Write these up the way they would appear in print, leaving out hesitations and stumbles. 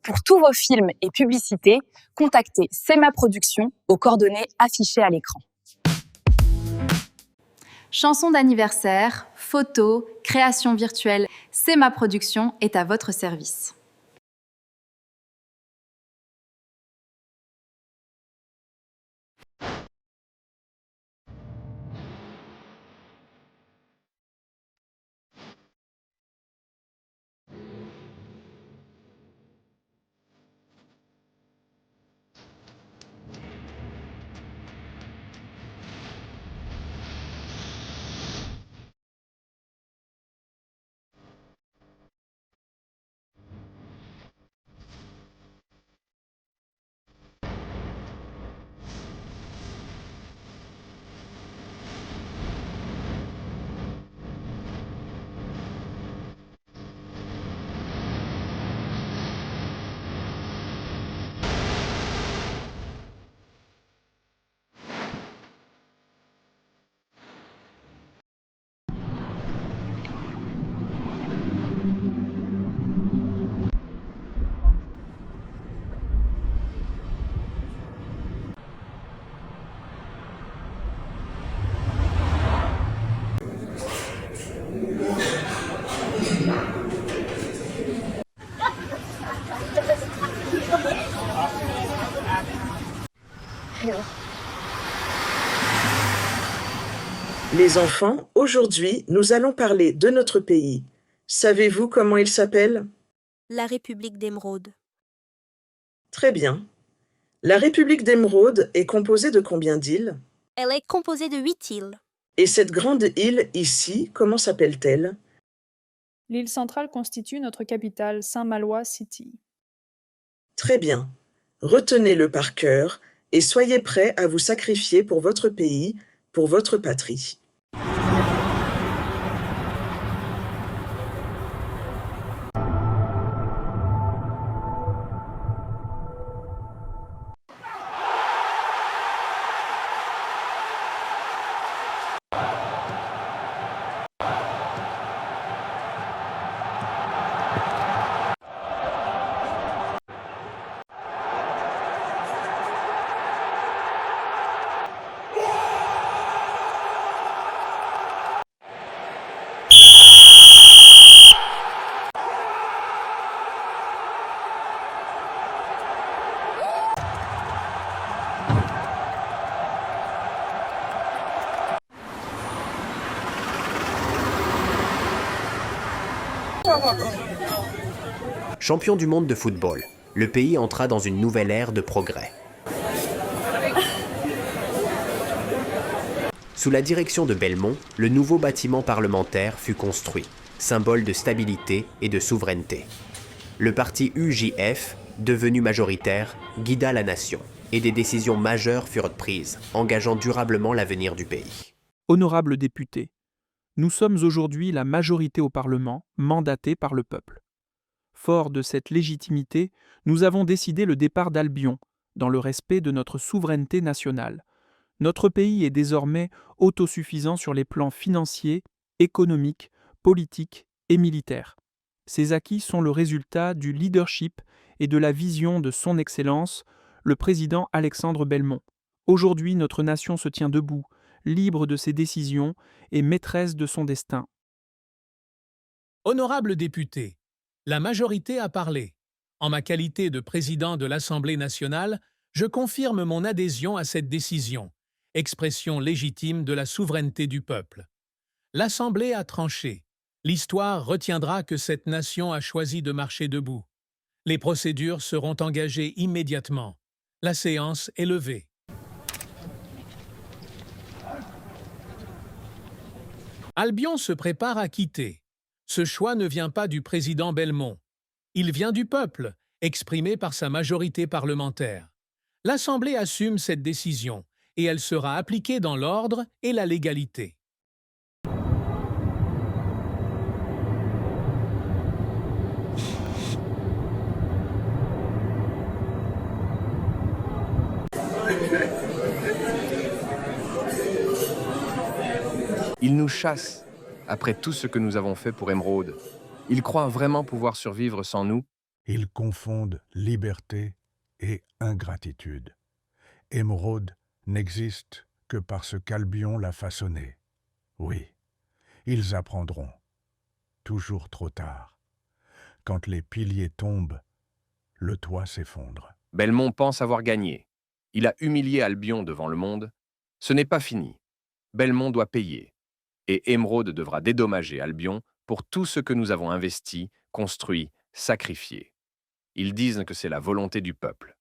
Pour tous vos films et publicités, contactez CEMA Productions aux coordonnées affichées à l'écran. Chansons d'anniversaire, photos, créations virtuelles, CEMA Productions est à votre service. Les enfants, aujourd'hui, nous allons parler de notre pays. Savez-vous comment il s'appelle? La République d'Émeraude. Très bien. La République d'Émeraude est composée de combien d'îles? Elle est composée de 8 îles. Et cette grande île ici, comment s'appelle-t-elle? L'île centrale constitue notre capitale, Saint-Malo City. Très bien. Retenez-le par cœur et soyez prêts à vous sacrifier pour votre pays, pour votre patrie. Champion du monde de football, le pays entra dans une nouvelle ère de progrès. Sous la direction de Belmont, le nouveau bâtiment parlementaire fut construit, symbole de stabilité et de souveraineté. Le parti UJF, devenu majoritaire, guida la nation et des décisions majeures furent prises, engageant durablement l'avenir du pays. Honorables députés, nous sommes aujourd'hui la majorité au Parlement, mandatée par le peuple. Fort de cette légitimité, nous avons décidé le départ d'Albion, dans le respect de notre souveraineté nationale. Notre pays est désormais autosuffisant sur les plans financiers, économiques, politiques et militaires. Ces acquis sont le résultat du leadership et de la vision de son Excellence, le président Alexandre Belmont. Aujourd'hui, notre nation se tient debout, libre de ses décisions et maîtresse de son destin. Honorables députés, la majorité a parlé. En ma qualité de président de l'Assemblée nationale, je confirme mon adhésion à cette décision, expression légitime de la souveraineté du peuple. L'Assemblée a tranché. L'histoire retiendra que cette nation a choisi de marcher debout. Les procédures seront engagées immédiatement. La séance est levée. Albion se prépare à quitter. Ce choix ne vient pas du président Belmont. Il vient du peuple, exprimé par sa majorité parlementaire. L'Assemblée assume cette décision et elle sera appliquée dans l'ordre et la légalité. Ils nous chassent, après tout ce que nous avons fait pour Émeraude. Ils croient vraiment pouvoir survivre sans nous, Ils confondent liberté et ingratitude. Émeraude n'existe que parce qu'Albion l'a façonné. Oui, ils apprendront. Toujours trop tard. Quand les piliers tombent, le toit s'effondre. Belmont pense avoir gagné. Il a humilié Albion devant le monde. Ce n'est pas fini. Belmont doit payer. Et Émeraude devra dédommager Albion pour tout ce que nous avons investi, construit, sacrifié. Ils disent que c'est la volonté du peuple.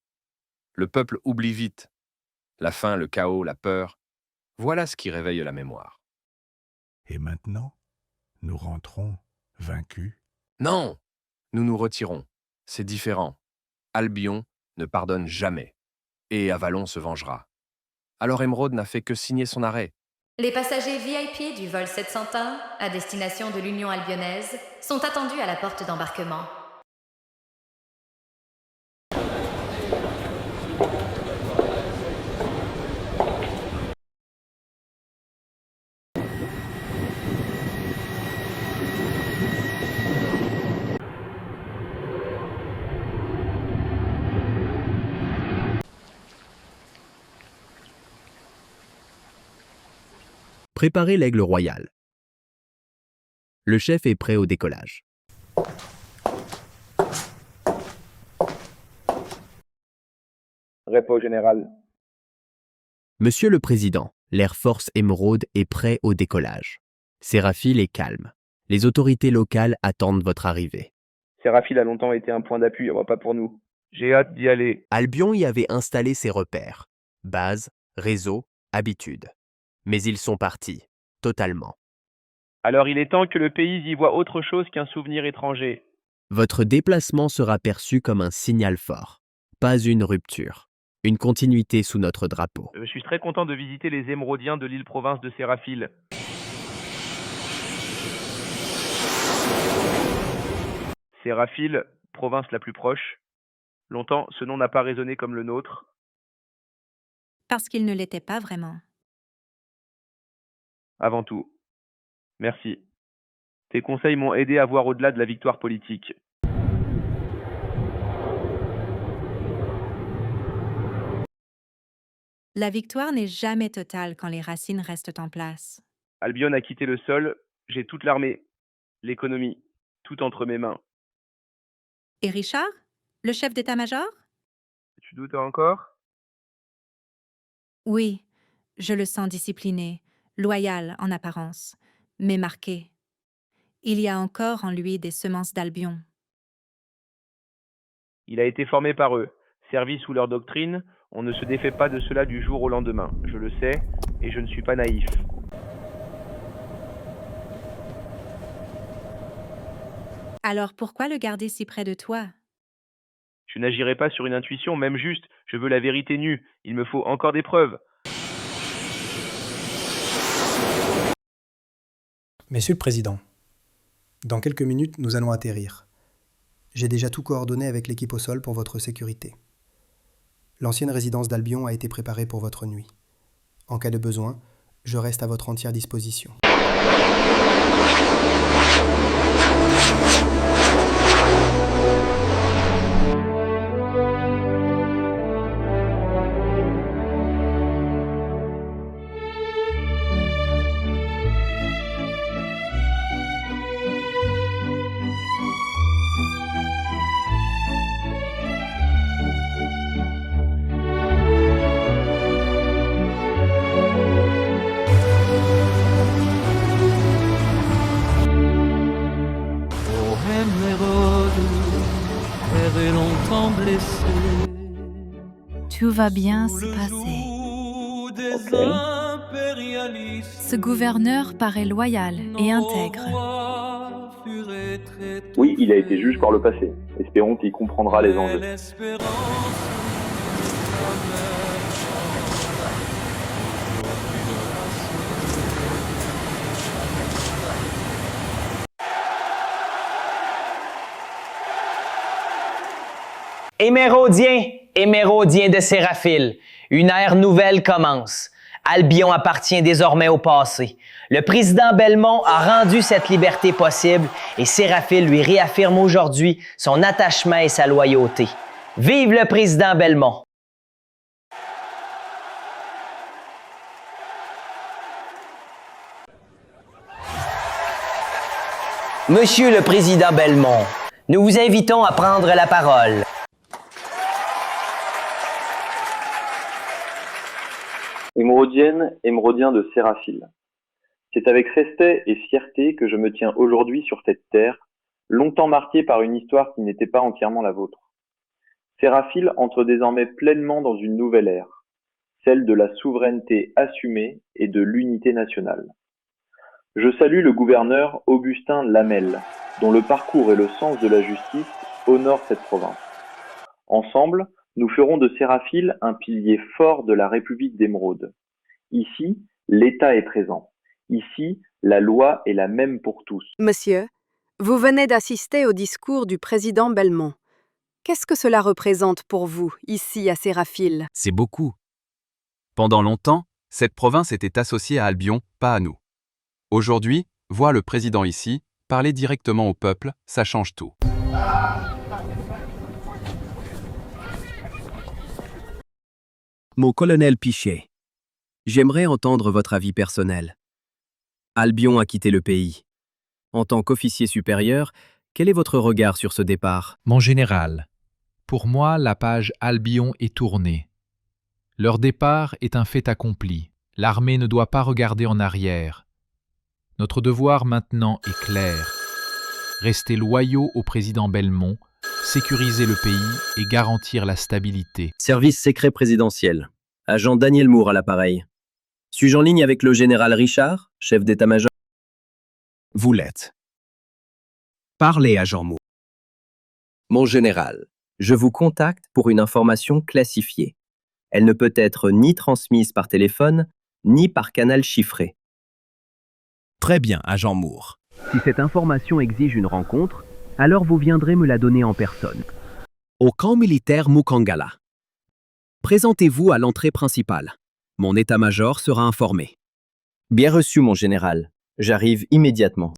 Le peuple oublie vite. La faim, le chaos, la peur, voilà ce qui réveille la mémoire. Et maintenant, nous rentrons vaincus. Non, nous nous retirons. C'est différent. Albion ne pardonne jamais. Et Avalon se vengera. Alors Émeraude n'a fait que signer son arrêt. Les passagers VIP du vol 701 à destination de l'Union albionnaise sont attendus à la porte d'embarquement. Préparez l'aigle royal. Le chef est prêt au décollage. Répo général. Monsieur le Président, l'Air Force Émeraude est prêt au décollage. Séraphile est calme. Les autorités locales attendent votre arrivée. Séraphile a longtemps été un point d'appui, pas pour nous. J'ai hâte d'y aller. Albion y avait installé ses repères. Base, réseau, habitude. Mais ils sont partis, totalement. Alors il est temps que le pays y voit autre chose qu'un souvenir étranger. Votre déplacement sera perçu comme un signal fort. Pas une rupture. Une continuité sous notre drapeau. Je suis très content de visiter les Émeraudiens de l'île-province de Séraphile. Séraphile, province la plus proche. Longtemps, ce nom n'a pas résonné comme le nôtre. Parce qu'il ne l'était pas vraiment. Avant tout. Merci. Tes conseils m'ont aidé à voir au-delà de la victoire politique. La victoire n'est jamais totale quand les racines restent en place. Albion a quitté le sol, j'ai toute l'armée, l'économie, tout entre mes mains. Et Richard, le chef d'état-major? Tu doutes encore? Oui, je le sens discipliné, loyal en apparence, mais marqué. Il y a encore en lui des semences d'Albion. Il a été formé par eux, servi sous leur doctrine. On ne se défait pas de cela du jour au lendemain. Je le sais, et je ne suis pas naïf. Alors pourquoi le garder si près de toi? Je n'agirai pas sur une intuition, même juste. Je veux la vérité nue. Il me faut encore des preuves. Monsieur le Président, dans quelques minutes, nous allons atterrir. J'ai déjà tout coordonné avec l'équipe au sol pour votre sécurité. L'ancienne résidence d'Albion a été préparée pour votre nuit. En cas de besoin, je reste à votre entière disposition. Tout va bien se passer. Ce gouverneur paraît loyal et intègre. Oui, il a été juge par le passé. Espérons qu'il comprendra les enjeux. Émérodien, Émérodien de Séraphile, une ère nouvelle commence. Albion appartient désormais au passé. Le président Belmont a rendu cette liberté possible et Séraphile lui réaffirme aujourd'hui son attachement et sa loyauté. Vive le président Belmont! Monsieur le président Belmont, nous vous invitons à prendre la parole. Émeraudienne, émeraudien de Séraphile. C'est avec respect et fierté que je me tiens aujourd'hui sur cette terre, longtemps marquée par une histoire qui n'était pas entièrement la vôtre. Séraphile entre désormais pleinement dans une nouvelle ère, celle de la souveraineté assumée et de l'unité nationale. Je salue le gouverneur Augustin Lamel, dont le parcours et le sens de la justice honorent cette province. Ensemble, nous ferons de Séraphile un pilier fort de la République d'Émeraude. Ici, l'État est présent. Ici, la loi est la même pour tous. Monsieur, vous venez d'assister au discours du président Belmont. Qu'est-ce que cela représente pour vous, ici à Séraphile? C'est beaucoup. Pendant longtemps, cette province était associée à Albion, pas à nous. Aujourd'hui, voir le président ici, parler directement au peuple, ça change tout. Mon colonel Pichet, j'aimerais entendre votre avis personnel. Albion a quitté le pays. En tant qu'officier supérieur, quel est votre regard sur ce départ? Mon général, pour moi, la page Albion est tournée. Leur départ est un fait accompli. L'armée ne doit pas regarder en arrière. Notre devoir maintenant est clair. Rester loyaux au président Belmont, sécuriser le pays et garantir la stabilité. Service secret présidentiel. Agent Daniel Moore à l'appareil. Suis-je en ligne avec le général Richard, chef d'état-major? Vous l'êtes. Parlez, agent Moore. Mon général, je vous contacte pour une information classifiée. Elle ne peut être ni transmise par téléphone, ni par canal chiffré. Très bien, agent Moore. Si cette information exige une rencontre, alors vous viendrez me la donner en personne. Au camp militaire Mukangala. Présentez-vous à l'entrée principale. Mon état-major sera informé. Bien reçu, mon général. J'arrive immédiatement.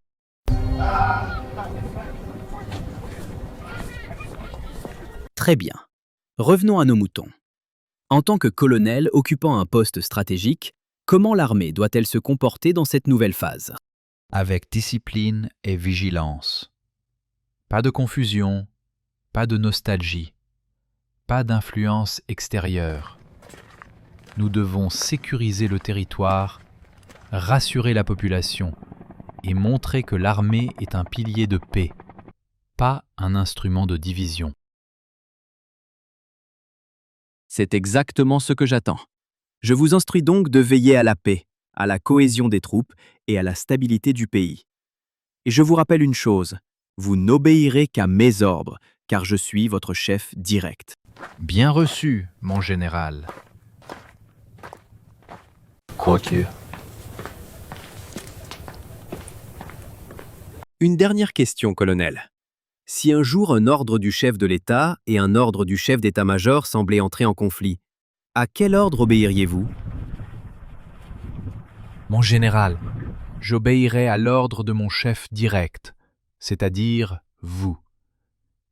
Très bien. Revenons à nos moutons. En tant que colonel occupant un poste stratégique, comment l'armée doit-elle se comporter dans cette nouvelle phase? Avec discipline et vigilance. Pas de confusion, pas de nostalgie, pas d'influence extérieure. Nous devons sécuriser le territoire, rassurer la population et montrer que l'armée est un pilier de paix, pas un instrument de division. C'est exactement ce que j'attends. Je vous instruis donc de veiller à la paix, à la cohésion des troupes et à la stabilité du pays. Et je vous rappelle une chose, vous n'obéirez qu'à mes ordres, car je suis votre chef direct. Bien reçu, mon général. Quoique. Une dernière question, colonel. Si un jour un ordre du chef de l'État et un ordre du chef d'état-major semblaient entrer en conflit, à quel ordre obéiriez-vous? Mon général, j'obéirai à l'ordre de mon chef direct, c'est-à-dire vous.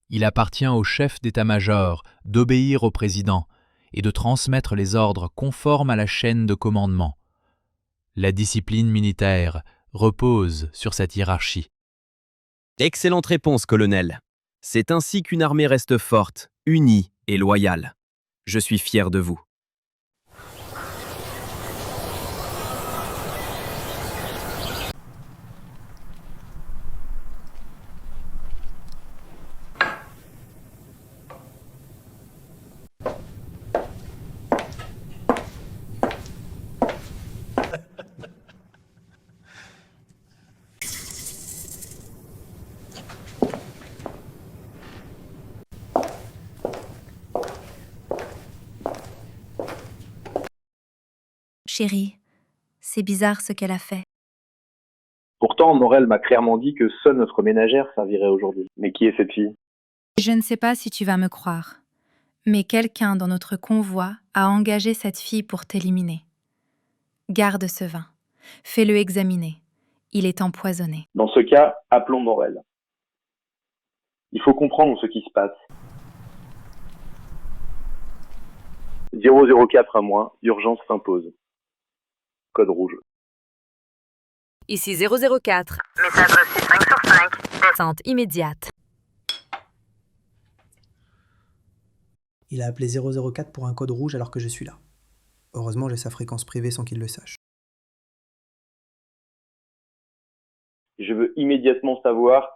Il appartient au chef d'état-major d'obéir au président et de transmettre les ordres conformes à la chaîne de commandement. La discipline militaire repose sur cette hiérarchie. Excellente réponse, colonel. C'est ainsi qu'une armée reste forte, unie et loyale. Je suis fier de vous. Chérie, c'est bizarre ce qu'elle a fait. Pourtant, Morel m'a clairement dit que seule notre ménagère servirait aujourd'hui. Mais qui est cette fille? Je ne sais pas si tu vas me croire, mais quelqu'un dans notre convoi a engagé cette fille pour t'éliminer. Garde ce vin. Fais-le examiner. Il est empoisonné. Dans ce cas, appelons Morel. Il faut comprendre ce qui se passe. 004 à moi, urgence s'impose. Code rouge. Ici 004. Message reçu 5 sur 5. Descente immédiate. Il a appelé 004 pour un code rouge alors que je suis là. Heureusement, j'ai sa fréquence privée sans qu'il le sache. Je veux immédiatement savoir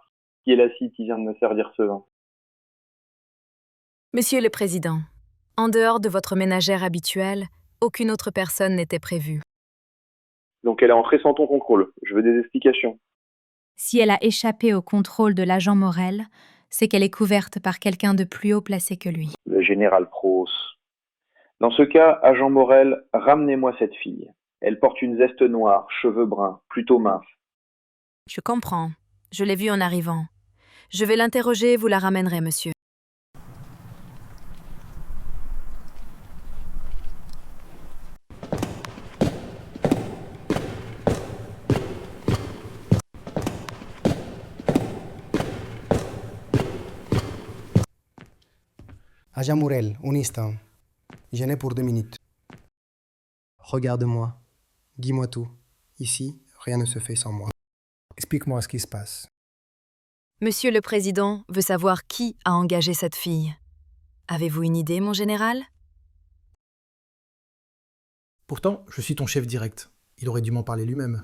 qui est la fille qui vient de me servir ce vin. Monsieur le Président, en dehors de votre ménagère habituelle, aucune autre personne n'était prévue. Donc elle est entrée sans ton contrôle. Je veux des explications. Si elle a échappé au contrôle de l'agent Morel, c'est qu'elle est couverte par quelqu'un de plus haut placé que lui. Le général Pross. Dans ce cas, agent Morel, ramenez-moi cette fille. Elle porte une veste noire, cheveux bruns, plutôt mince. Je comprends. Je l'ai vue en arrivant. Je vais l'interroger, vous la ramènerez, monsieur. Agent Morel, un instant. Je n'ai pour 2 minutes. Regarde-moi. Dis-moi tout. Ici, rien ne se fait sans moi. Explique-moi ce qui se passe. Monsieur le Président veut savoir qui a engagé cette fille. Avez-vous une idée, mon général? Pourtant, je suis ton chef direct. Il aurait dû m'en parler lui-même.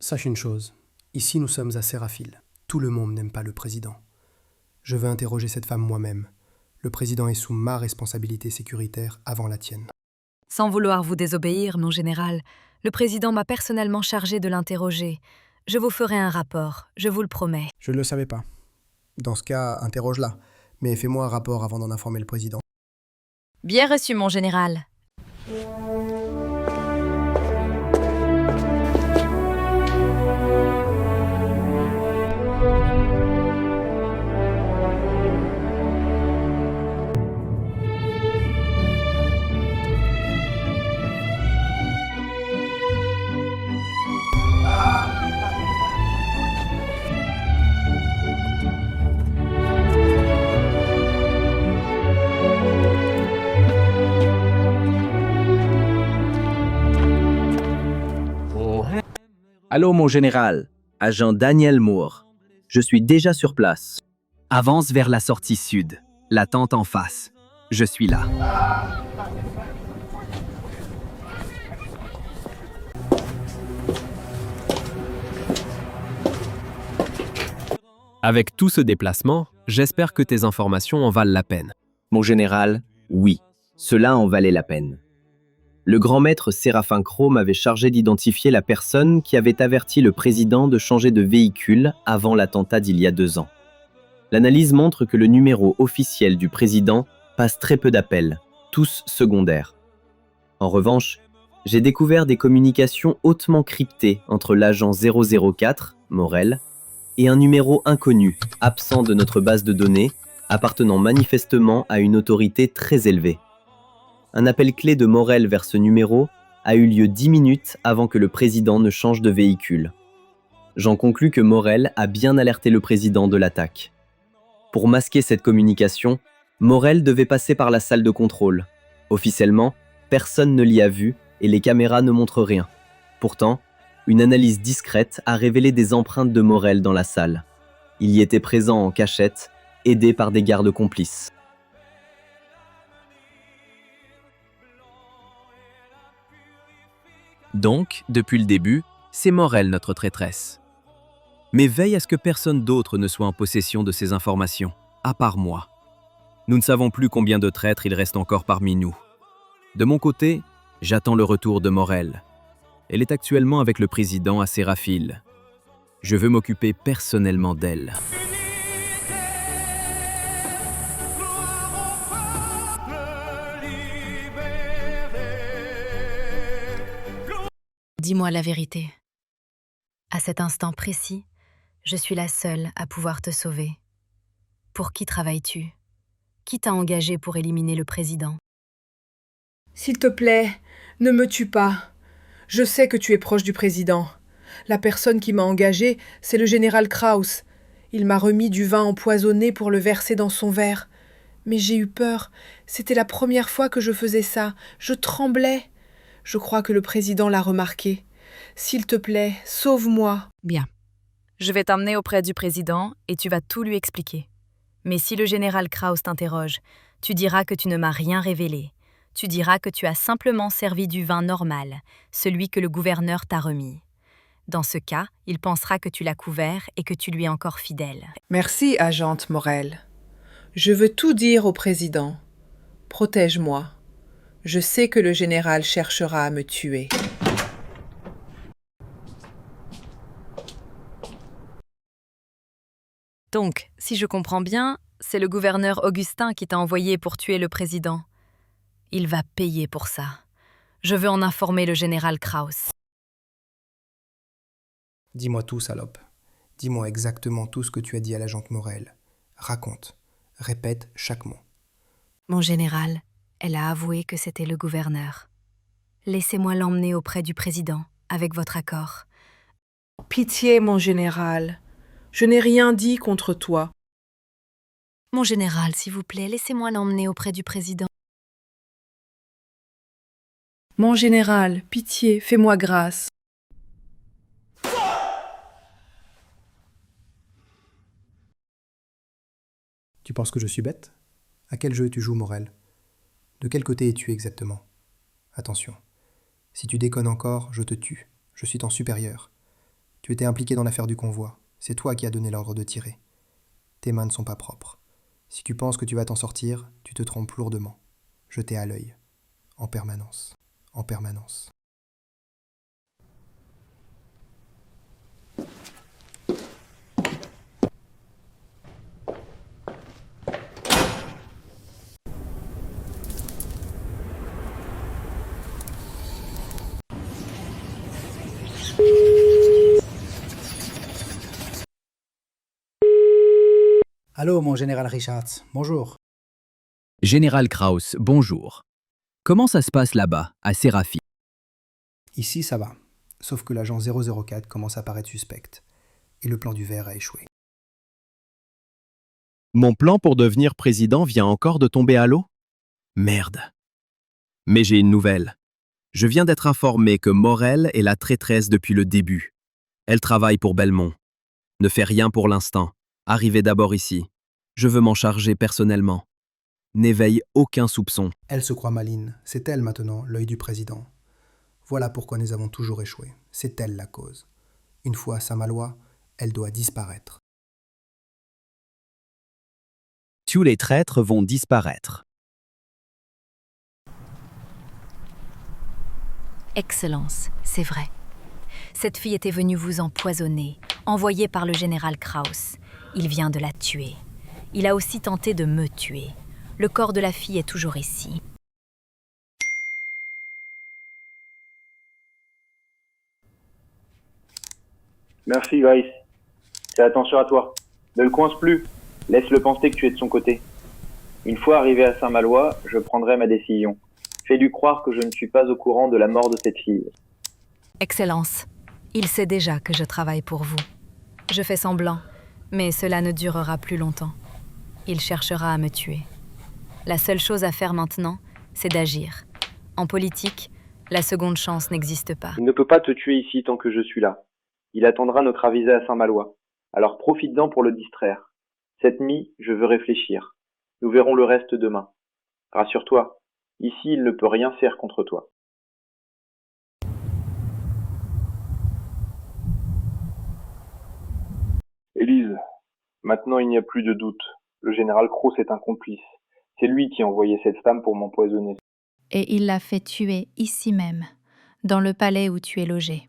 Sache une chose. Ici, nous sommes à Séraphile. Tout le monde n'aime pas le président. Je veux interroger cette femme moi-même. Le président est sous ma responsabilité sécuritaire avant la tienne. Sans vouloir vous désobéir, mon général, le président m'a personnellement chargé de l'interroger. Je vous ferai un rapport, je vous le promets. Je ne le savais pas. Dans ce cas, interroge-la. Mais fais-moi un rapport avant d'en informer le président. Bien reçu, mon général. Allô, mon général, agent Daniel Moore. Je suis déjà sur place. Avance vers la sortie sud, la tente en face. Je suis là. Avec tout ce déplacement, j'espère que tes informations en valent la peine. Mon général, oui, cela en valait la peine. Le grand maître Séraphin Crow m'avait chargé d'identifier la personne qui avait averti le président de changer de véhicule avant l'attentat d'il y a 2 ans. L'analyse montre que le numéro officiel du président passe très peu d'appels, tous secondaires. En revanche, j'ai découvert des communications hautement cryptées entre l'agent 004, Morel, et un numéro inconnu, absent de notre base de données, appartenant manifestement à une autorité très élevée. Un appel clé de Morel vers ce numéro a eu lieu 10 minutes avant que le président ne change de véhicule. J'en conclus que Morel a bien alerté le président de l'attaque. Pour masquer cette communication, Morel devait passer par la salle de contrôle. Officiellement, personne ne l'y a vu et les caméras ne montrent rien. Pourtant, une analyse discrète a révélé des empreintes de Morel dans la salle. Il y était présent en cachette, aidé par des gardes complices. Donc, depuis le début, c'est Morel notre traîtresse. Mais veille à ce que personne d'autre ne soit en possession de ces informations, à part moi. Nous ne savons plus combien de traîtres il reste encore parmi nous. De mon côté, j'attends le retour de Morel. Elle est actuellement avec le président à Séraphile. Je veux m'occuper personnellement d'elle. Dis-moi la vérité. À cet instant précis, je suis la seule à pouvoir te sauver. Pour qui travailles-tu? Qui t'a engagé pour éliminer le président? S'il te plaît, ne me tue pas. Je sais que tu es proche du président. La personne qui m'a engagé, c'est le général Krauss. Il m'a remis du vin empoisonné pour le verser dans son verre. Mais j'ai eu peur. C'était la première fois que je faisais ça. Je tremblais. Je crois que le président l'a remarqué. S'il te plaît, sauve-moi. Bien. Je vais t'emmener auprès du président et tu vas tout lui expliquer. Mais si le général Krauss t'interroge, tu diras que tu ne m'as rien révélé. Tu diras que tu as simplement servi du vin normal, celui que le gouverneur t'a remis. Dans ce cas, il pensera que tu l'as couvert et que tu lui es encore fidèle. Merci, agente Morel. Je veux tout dire au président. Protège-moi. Je sais que le général cherchera à me tuer. Donc, si je comprends bien, c'est le gouverneur Augustin qui t'a envoyé pour tuer le président. Il va payer pour ça. Je veux en informer le général Krauss. Dis-moi tout, salope. Dis-moi exactement tout ce que tu as dit à l'agente Morel. Raconte. Répète chaque mot. Mon général, elle a avoué que c'était le gouverneur. Laissez-moi l'emmener auprès du président, avec votre accord. Pitié, mon général. Je n'ai rien dit contre toi. Mon général, s'il vous plaît, laissez-moi l'emmener auprès du président. Mon général, pitié, fais-moi grâce. Tu penses que je suis bête? À quel jeu tu joues, Morel? De quel côté es-tu exactement? Attention, si tu déconnes encore, je te tue. Je suis ton supérieur. Tu étais impliqué dans l'affaire du convoi. C'est toi qui as donné l'ordre de tirer. Tes mains ne sont pas propres. Si tu penses que tu vas t'en sortir, tu te trompes lourdement. Je t'ai à l'œil. En permanence. En permanence. Allô, mon général Richards. Bonjour. Général Krauss, bonjour. Comment ça se passe là-bas, à Séraphie? Ici, ça va. Sauf que l'agent 004 commence à paraître suspecte. Et le plan du verre a échoué. Mon plan pour devenir président vient encore de tomber à l'eau? Merde. Mais j'ai une nouvelle. Je viens d'être informé que Morel est la traîtresse depuis le début. Elle travaille pour Belmont. Ne fait rien pour l'instant. Arrivez d'abord ici. Je veux m'en charger personnellement. N'éveille aucun soupçon. Elle se croit maligne. C'est elle maintenant, l'œil du président. Voilà pourquoi nous avons toujours échoué. C'est elle la cause. Une fois à Saint-Malois, elle doit disparaître. Tous les traîtres vont disparaître. Excellence, c'est vrai. Cette fille était venue vous empoisonner, envoyée par le général Krauss. Il vient de la tuer. Il a aussi tenté de me tuer. Le corps de la fille est toujours ici. Merci, Grace. Fais attention à toi. Ne le coince plus. Laisse-le penser que tu es de son côté. Une fois arrivé à Saint-Malois, je prendrai ma décision. Fais-lui croire que je ne suis pas au courant de la mort de cette fille. Excellence, il sait déjà que je travaille pour vous. Je fais semblant, mais cela ne durera plus longtemps. Il cherchera à me tuer. La seule chose à faire maintenant, c'est d'agir. En politique, la seconde chance n'existe pas. Il ne peut pas te tuer ici tant que je suis là. Il attendra notre avisé à Saint-Malois. Alors profite-en pour le distraire. Cette nuit, je veux réfléchir. Nous verrons le reste demain. Rassure-toi, ici il ne peut rien faire contre toi. Élise, maintenant il n'y a plus de doute. Le général Krauss est un complice. C'est lui qui a envoyé cette femme pour m'empoisonner. Et il l'a fait tuer ici même, dans le palais où tu es logé.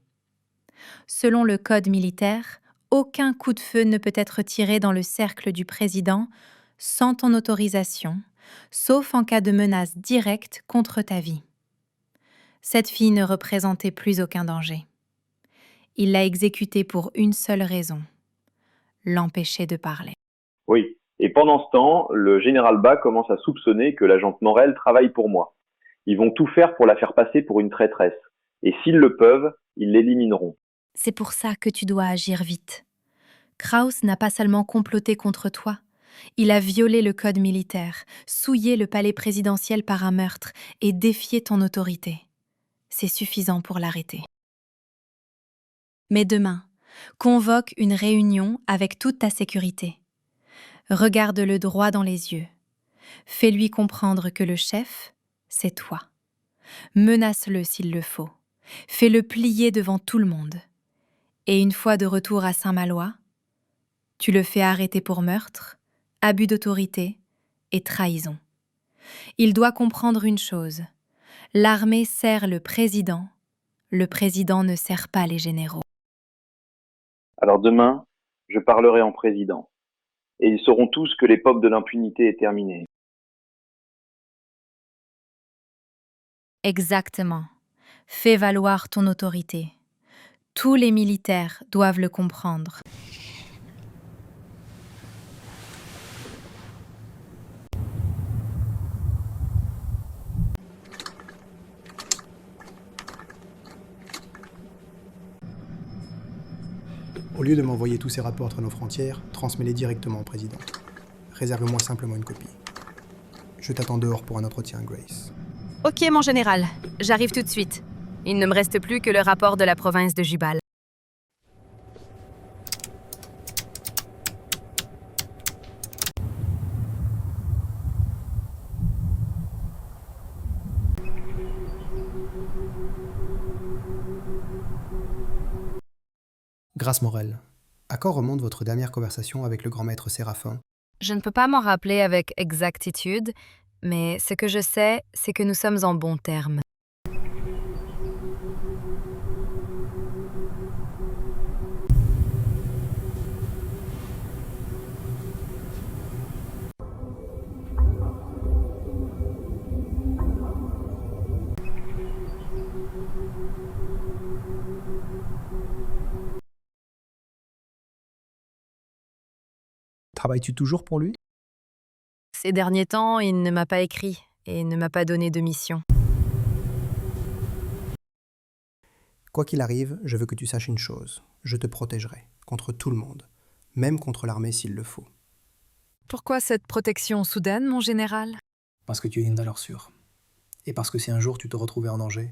Selon le code militaire, aucun coup de feu ne peut être tiré dans le cercle du président sans ton autorisation, sauf en cas de menace directe contre ta vie. Cette fille ne représentait plus aucun danger. Il l'a exécutée pour une seule raison, l'empêcher de parler. Oui, et pendant ce temps, le général Bas commence à soupçonner que l'agente Morel travaille pour moi. Ils vont tout faire pour la faire passer pour une traîtresse. Et s'ils le peuvent, ils l'élimineront. C'est pour ça que tu dois agir vite. Kraus n'a pas seulement comploté contre toi, il a violé le code militaire, souillé le palais présidentiel par un meurtre et défié ton autorité. C'est suffisant pour l'arrêter. Mais demain, convoque une réunion avec toute ta sécurité. Regarde-le droit dans les yeux. Fais-lui comprendre que le chef, c'est toi. Menace-le s'il le faut. Fais-le plier devant tout le monde. Et une fois de retour à Saint-Malois, tu le fais arrêter pour meurtre, abus d'autorité et trahison. Il doit comprendre une chose. L'armée sert le président ne sert pas les généraux. Alors demain, je parlerai en président. Et ils sauront tous que l'époque de l'impunité est terminée. Exactement. Fais valoir ton autorité. Tous les militaires doivent le comprendre. Au lieu de m'envoyer tous ces rapports entre nos frontières, transmets-les directement au président. Réserve-moi simplement une copie. Je t'attends dehors pour un entretien, Grace. Ok, mon général, j'arrive tout de suite. Il ne me reste plus que le rapport de la province de Jubal. Grâce Morel, à quand remonte votre dernière conversation avec le grand maître Séraphin? Je ne peux pas m'en rappeler avec exactitude, mais ce que je sais, c'est que nous sommes en bons termes. Travailles-tu toujours pour lui? Ces derniers temps, il ne m'a pas écrit et ne m'a pas donné de mission. Quoi qu'il arrive, je veux que tu saches une chose. Je te protégerai, contre tout le monde, même contre l'armée s'il le faut. Pourquoi cette protection soudaine, mon général? Parce que tu es une valeur sûre. Et parce que si un jour tu te retrouvais en danger,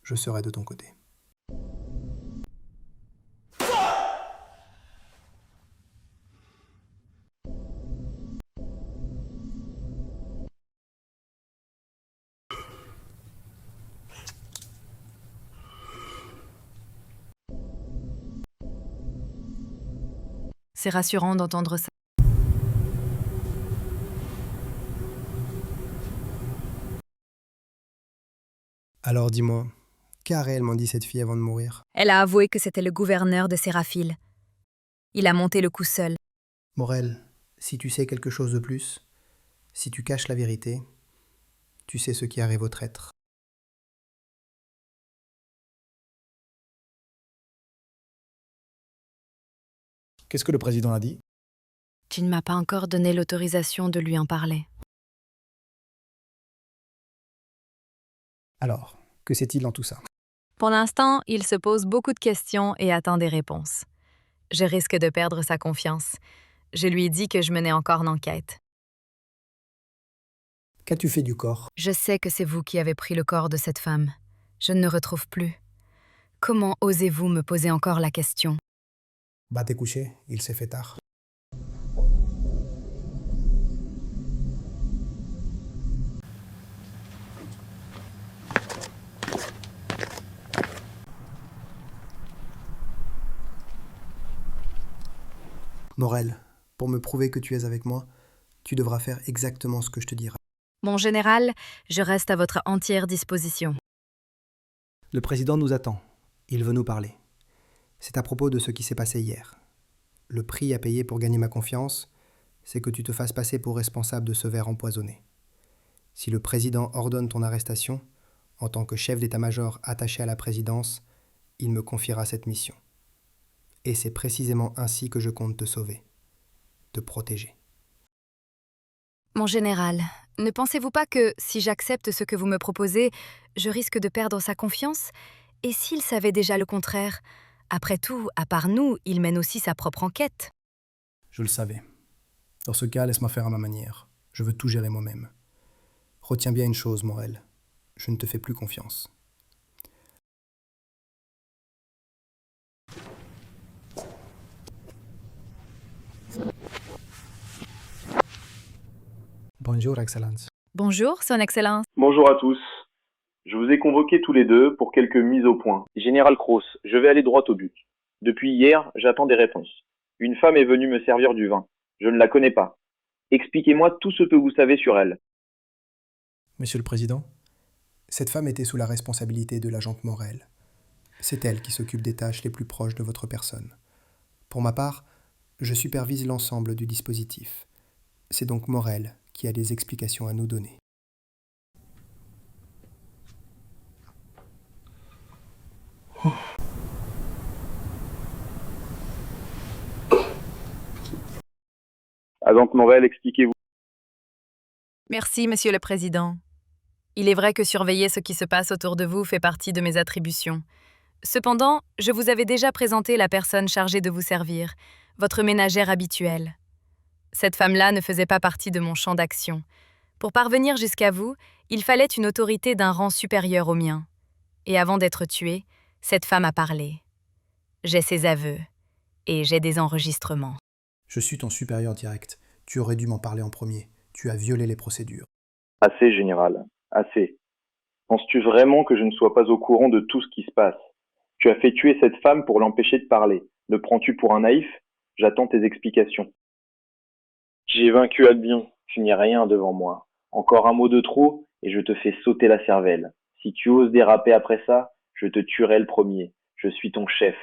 je serai de ton côté. C'est rassurant d'entendre ça. Alors dis-moi, qu'a réellement dit cette fille avant de mourir? Elle a avoué que c'était le gouverneur de Séraphile. Il a monté le coup seul. Morel, si tu sais quelque chose de plus, si tu caches la vérité, tu sais ce qui arrive au traître. Qu'est-ce que le président a dit? Tu ne m'as pas encore donné l'autorisation de lui en parler. Alors, que sait-il dans tout ça? Pour l'instant, il se pose beaucoup de questions et attend des réponses. Je risque de perdre sa confiance. Je lui ai dit que je menais encore l'enquête. Qu'as-tu fait du corps? Je sais que c'est vous qui avez pris le corps de cette femme. Je ne le retrouve plus. Comment osez-vous me poser encore la question? Va te coucher, il s'est fait tard. Morel, pour me prouver que tu es avec moi, tu devras faire exactement ce que je te dirai. Mon général, je reste à votre entière disposition. Le président nous attend. Il veut nous parler. C'est à propos de ce qui s'est passé hier. Le prix à payer pour gagner ma confiance, c'est que tu te fasses passer pour responsable de ce verre empoisonné. Si le président ordonne ton arrestation, en tant que chef d'état-major attaché à la présidence, il me confiera cette mission. Et c'est précisément ainsi que je compte te sauver, te protéger. Mon général, Ne pensez-vous pas que, si j'accepte ce que vous me proposez, je risque de perdre sa confiance? Et s'il savait déjà le contraire? Après tout, à part nous, il mène aussi sa propre enquête. Je le savais. Dans ce cas, laisse-moi faire à ma manière. Je veux tout gérer moi-même. Retiens bien une chose, Morel. Je ne te fais plus confiance. Bonjour, Excellence. Bonjour, Son Excellence. Bonjour à tous. Je vous ai convoqués tous les deux pour quelques mises au point. Général Krauss, je vais aller droit au but. Depuis hier, j'attends des réponses. Une femme est venue me servir du vin. Je ne la connais pas. Expliquez-moi tout ce que vous savez sur elle. Monsieur le Président, cette femme était sous la responsabilité de l'agente Morel. C'est elle qui s'occupe des tâches les plus proches de votre personne. Pour ma part, je supervise l'ensemble du dispositif. C'est donc Morel qui a des explications à nous donner. Agente Morel, expliquez-vous. Merci, Monsieur le Président. Il est vrai que surveiller ce qui se passe autour de vous fait partie de mes attributions. Cependant, je vous avais déjà présenté la personne chargée de vous servir, votre ménagère habituelle. Cette femme-là ne faisait pas partie de mon champ d'action. Pour parvenir jusqu'à vous, il fallait une autorité d'un rang supérieur au mien. Et avant d'être tuée, cette femme a parlé. J'ai ses aveux et j'ai des enregistrements. Je suis ton supérieur direct. Tu aurais dû m'en parler en premier. Tu as violé les procédures. Assez, général. Assez. Penses-tu vraiment que je ne sois pas au courant de tout ce qui se passe? Tu as fait tuer cette femme pour l'empêcher de parler. Me prends-tu pour un naïf? J'attends tes explications. J'ai vaincu Albion. Tu n'es rien devant moi. Encore un mot de trop et je te fais sauter la cervelle. Si tu oses déraper après ça, je te tuerai le premier. Je suis ton chef.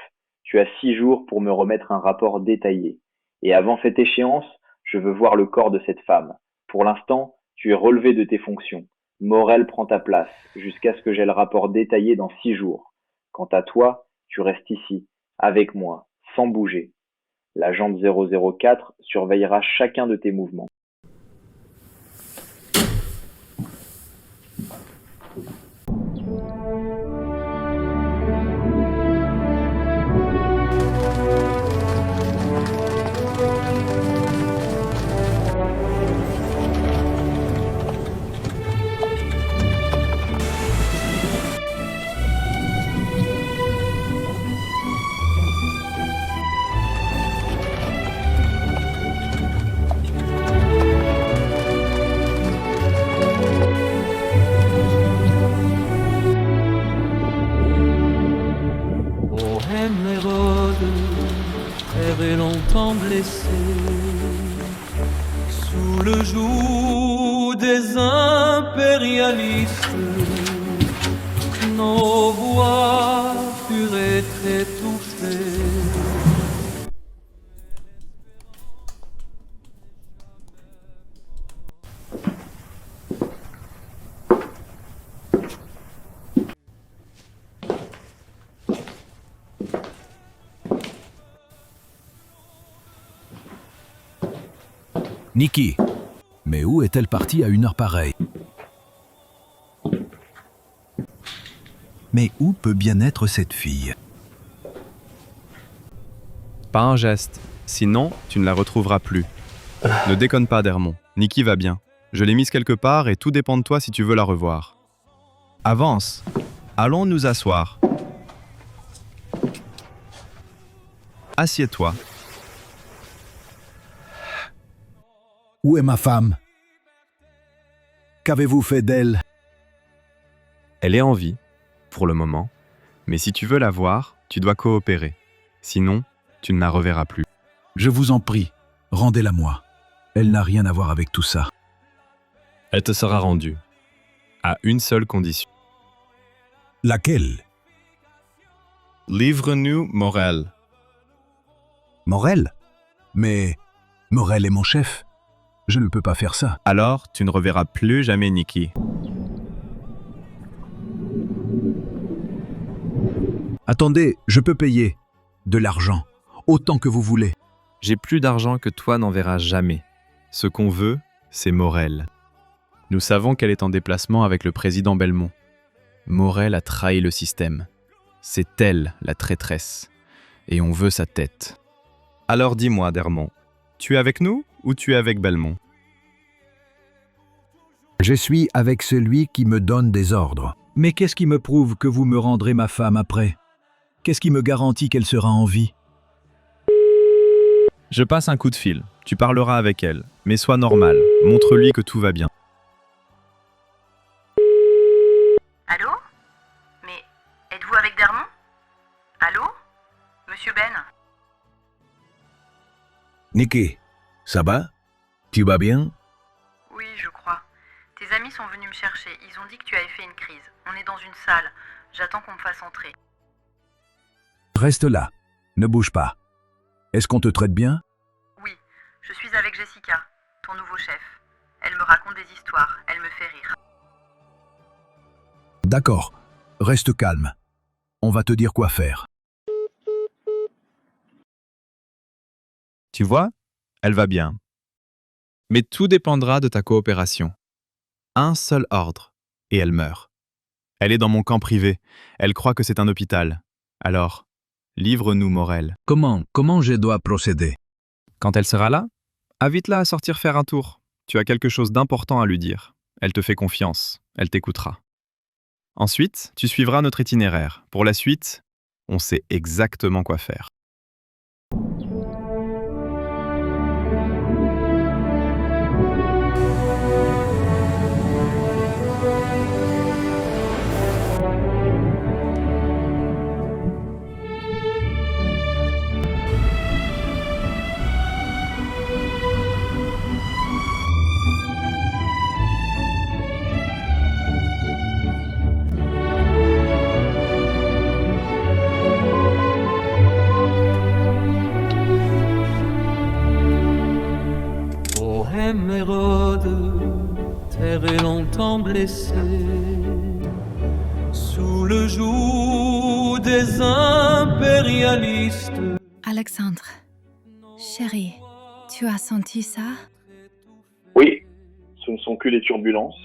Tu as 6 jours pour me remettre un rapport détaillé. Et avant cette échéance, je veux voir le corps de cette femme. Pour l'instant, tu es relevé de tes fonctions. Morel prend ta place, jusqu'à ce que j'aie le rapport détaillé dans 6 jours. Quant à toi, tu restes ici, avec moi, sans bouger. L'agente 004 surveillera chacun de tes mouvements. Erré longtemps blessé sous le joug des impérialistes, nos voix furent étouffées. Nikki, mais où est-elle partie à une heure pareille? Mais où peut bien être cette fille? Pas un geste, sinon tu ne la retrouveras plus. Ne déconne pas, Dermont. Nikki va bien. Je l'ai mise quelque part et tout dépend de toi si tu veux la revoir. Avance. Allons nous asseoir. Assieds-toi. Où est ma femme? Qu'avez-vous fait d'elle? Elle est en vie, pour le moment, mais si tu veux la voir, tu dois coopérer. Sinon, tu ne la reverras plus. Je vous en prie, rendez-la-moi. Elle n'a rien à voir avec tout ça. Elle te sera rendue, à une seule condition. Laquelle? Livre-nous Morel. Morel? Mais Morel est mon chef. Je ne peux pas faire ça. Alors, tu ne reverras plus jamais Nikki. Attendez, je peux payer. De l'argent. Autant que vous voulez. J'ai plus d'argent que toi n'en verras jamais. Ce qu'on veut, c'est Morel. Nous savons qu'elle est en déplacement avec le président Belmont. Morel a trahi le système. C'est elle, la traîtresse. Et on veut sa tête. Alors dis-moi, Dermont, tu es avec nous ou tu es avec Belmont? Je suis avec celui qui me donne des ordres. Mais qu'est-ce qui me prouve que vous me rendrez ma femme après? Qu'est-ce qui me garantit qu'elle sera en vie? Je passe un coup de fil. Tu parleras avec elle. Mais sois normal. Montre-lui que tout va bien. Allô? Mais êtes-vous avec Dermont? Allô? Monsieur Ben? Nikki, ça va? Tu vas bien? Oui, je crois. Tes amis sont venus me chercher. Ils ont dit que tu avais fait une crise. On est dans une salle. J'attends qu'on me fasse entrer. Reste là. Ne bouge pas. Est-ce qu'on te traite bien? Oui, je suis avec Jessica, ton nouveau chef. Elle me raconte des histoires. Elle me fait rire. D'accord. Reste calme. On va te dire quoi faire. Tu vois, elle va bien. Mais tout dépendra de ta coopération. Un seul ordre, et elle meurt. Elle est dans mon camp privé. Elle croit que c'est un hôpital. Alors, livre-nous, Morel. Comment je dois procéder? Quand elle sera là, invite-la à sortir faire un tour. Tu as quelque chose d'important à lui dire. Elle te fait confiance. Elle t'écoutera. Ensuite, tu suivras notre itinéraire. Pour la suite, on sait exactement quoi faire. Hérode, terre est longtemps blessée, sous le joug des impérialistes. Alexandre, chérie, tu as senti ça? Oui, ce ne sont que les turbulences.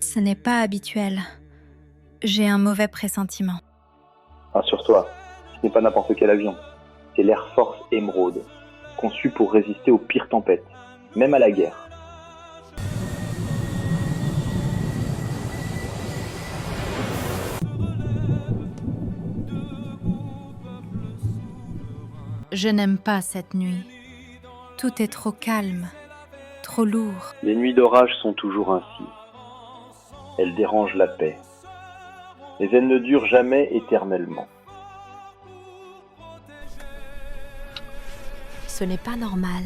Ce n'est pas habituel. J'ai un mauvais pressentiment. Rassure-toi, ce n'est pas n'importe quel avion. C'est l'Air Force Emerald, conçu pour résister aux pires tempêtes, même à la guerre. Je n'aime pas cette nuit. Tout est trop calme, trop lourd. Les nuits d'orage sont toujours ainsi. Elles dérangent la paix. Mais elles ne durent jamais éternellement. Ce n'est pas normal.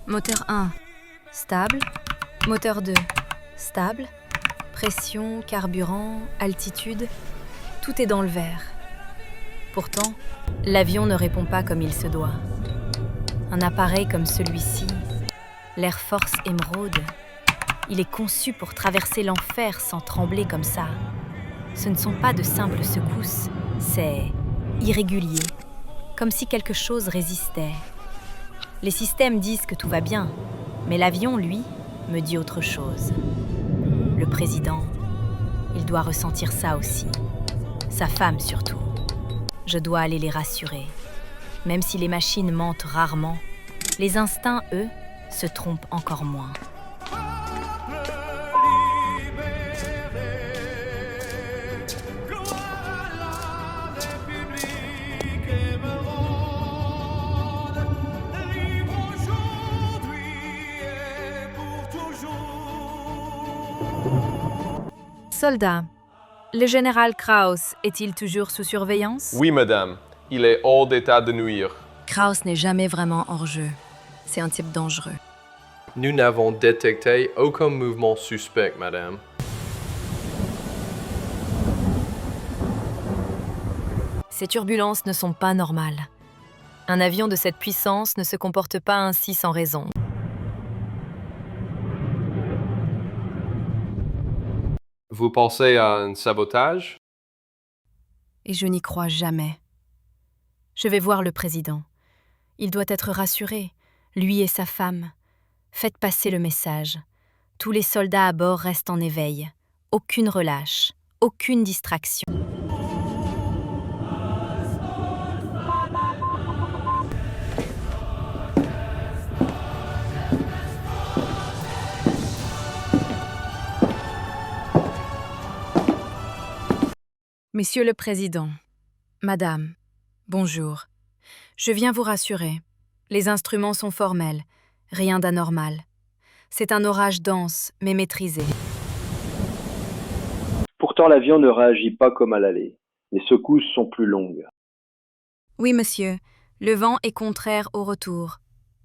Moteur 1, stable. Moteur 2, stable. Pression, carburant, altitude, tout est dans le vert. Pourtant, l'avion ne répond pas comme il se doit. Un appareil comme celui-ci, l'Air Force Emerald, il est conçu pour traverser l'enfer sans trembler comme ça. Ce ne sont pas de simples secousses, c'est irrégulier, comme si quelque chose résistait. Les systèmes disent que tout va bien, mais l'avion, lui, me dit autre chose. Le président, il doit ressentir ça aussi. Sa femme surtout. Je dois aller les rassurer. Même si les machines mentent rarement, les instincts, eux, se trompent encore moins. Soldat, le général Krauss est-il toujours sous surveillance? Oui, madame. Il est hors d'état de nuire. Krauss n'est jamais vraiment hors jeu. C'est un type dangereux. Nous n'avons détecté aucun mouvement suspect, madame. Ces turbulences ne sont pas normales. Un avion de cette puissance ne se comporte pas ainsi sans raison. Vous pensez à un sabotage? Et je n'y crois jamais. Je vais voir le président. Il doit être rassuré, lui et sa femme. Faites passer le message. Tous les soldats à bord restent en éveil. Aucune relâche, aucune distraction. Monsieur le Président, Madame, bonjour. Je viens vous rassurer. Les instruments sont formels, rien d'anormal. C'est un orage dense, mais maîtrisé. Pourtant, l'avion ne réagit pas comme à l'aller. Les secousses sont plus longues. Oui, monsieur, le vent est contraire au retour.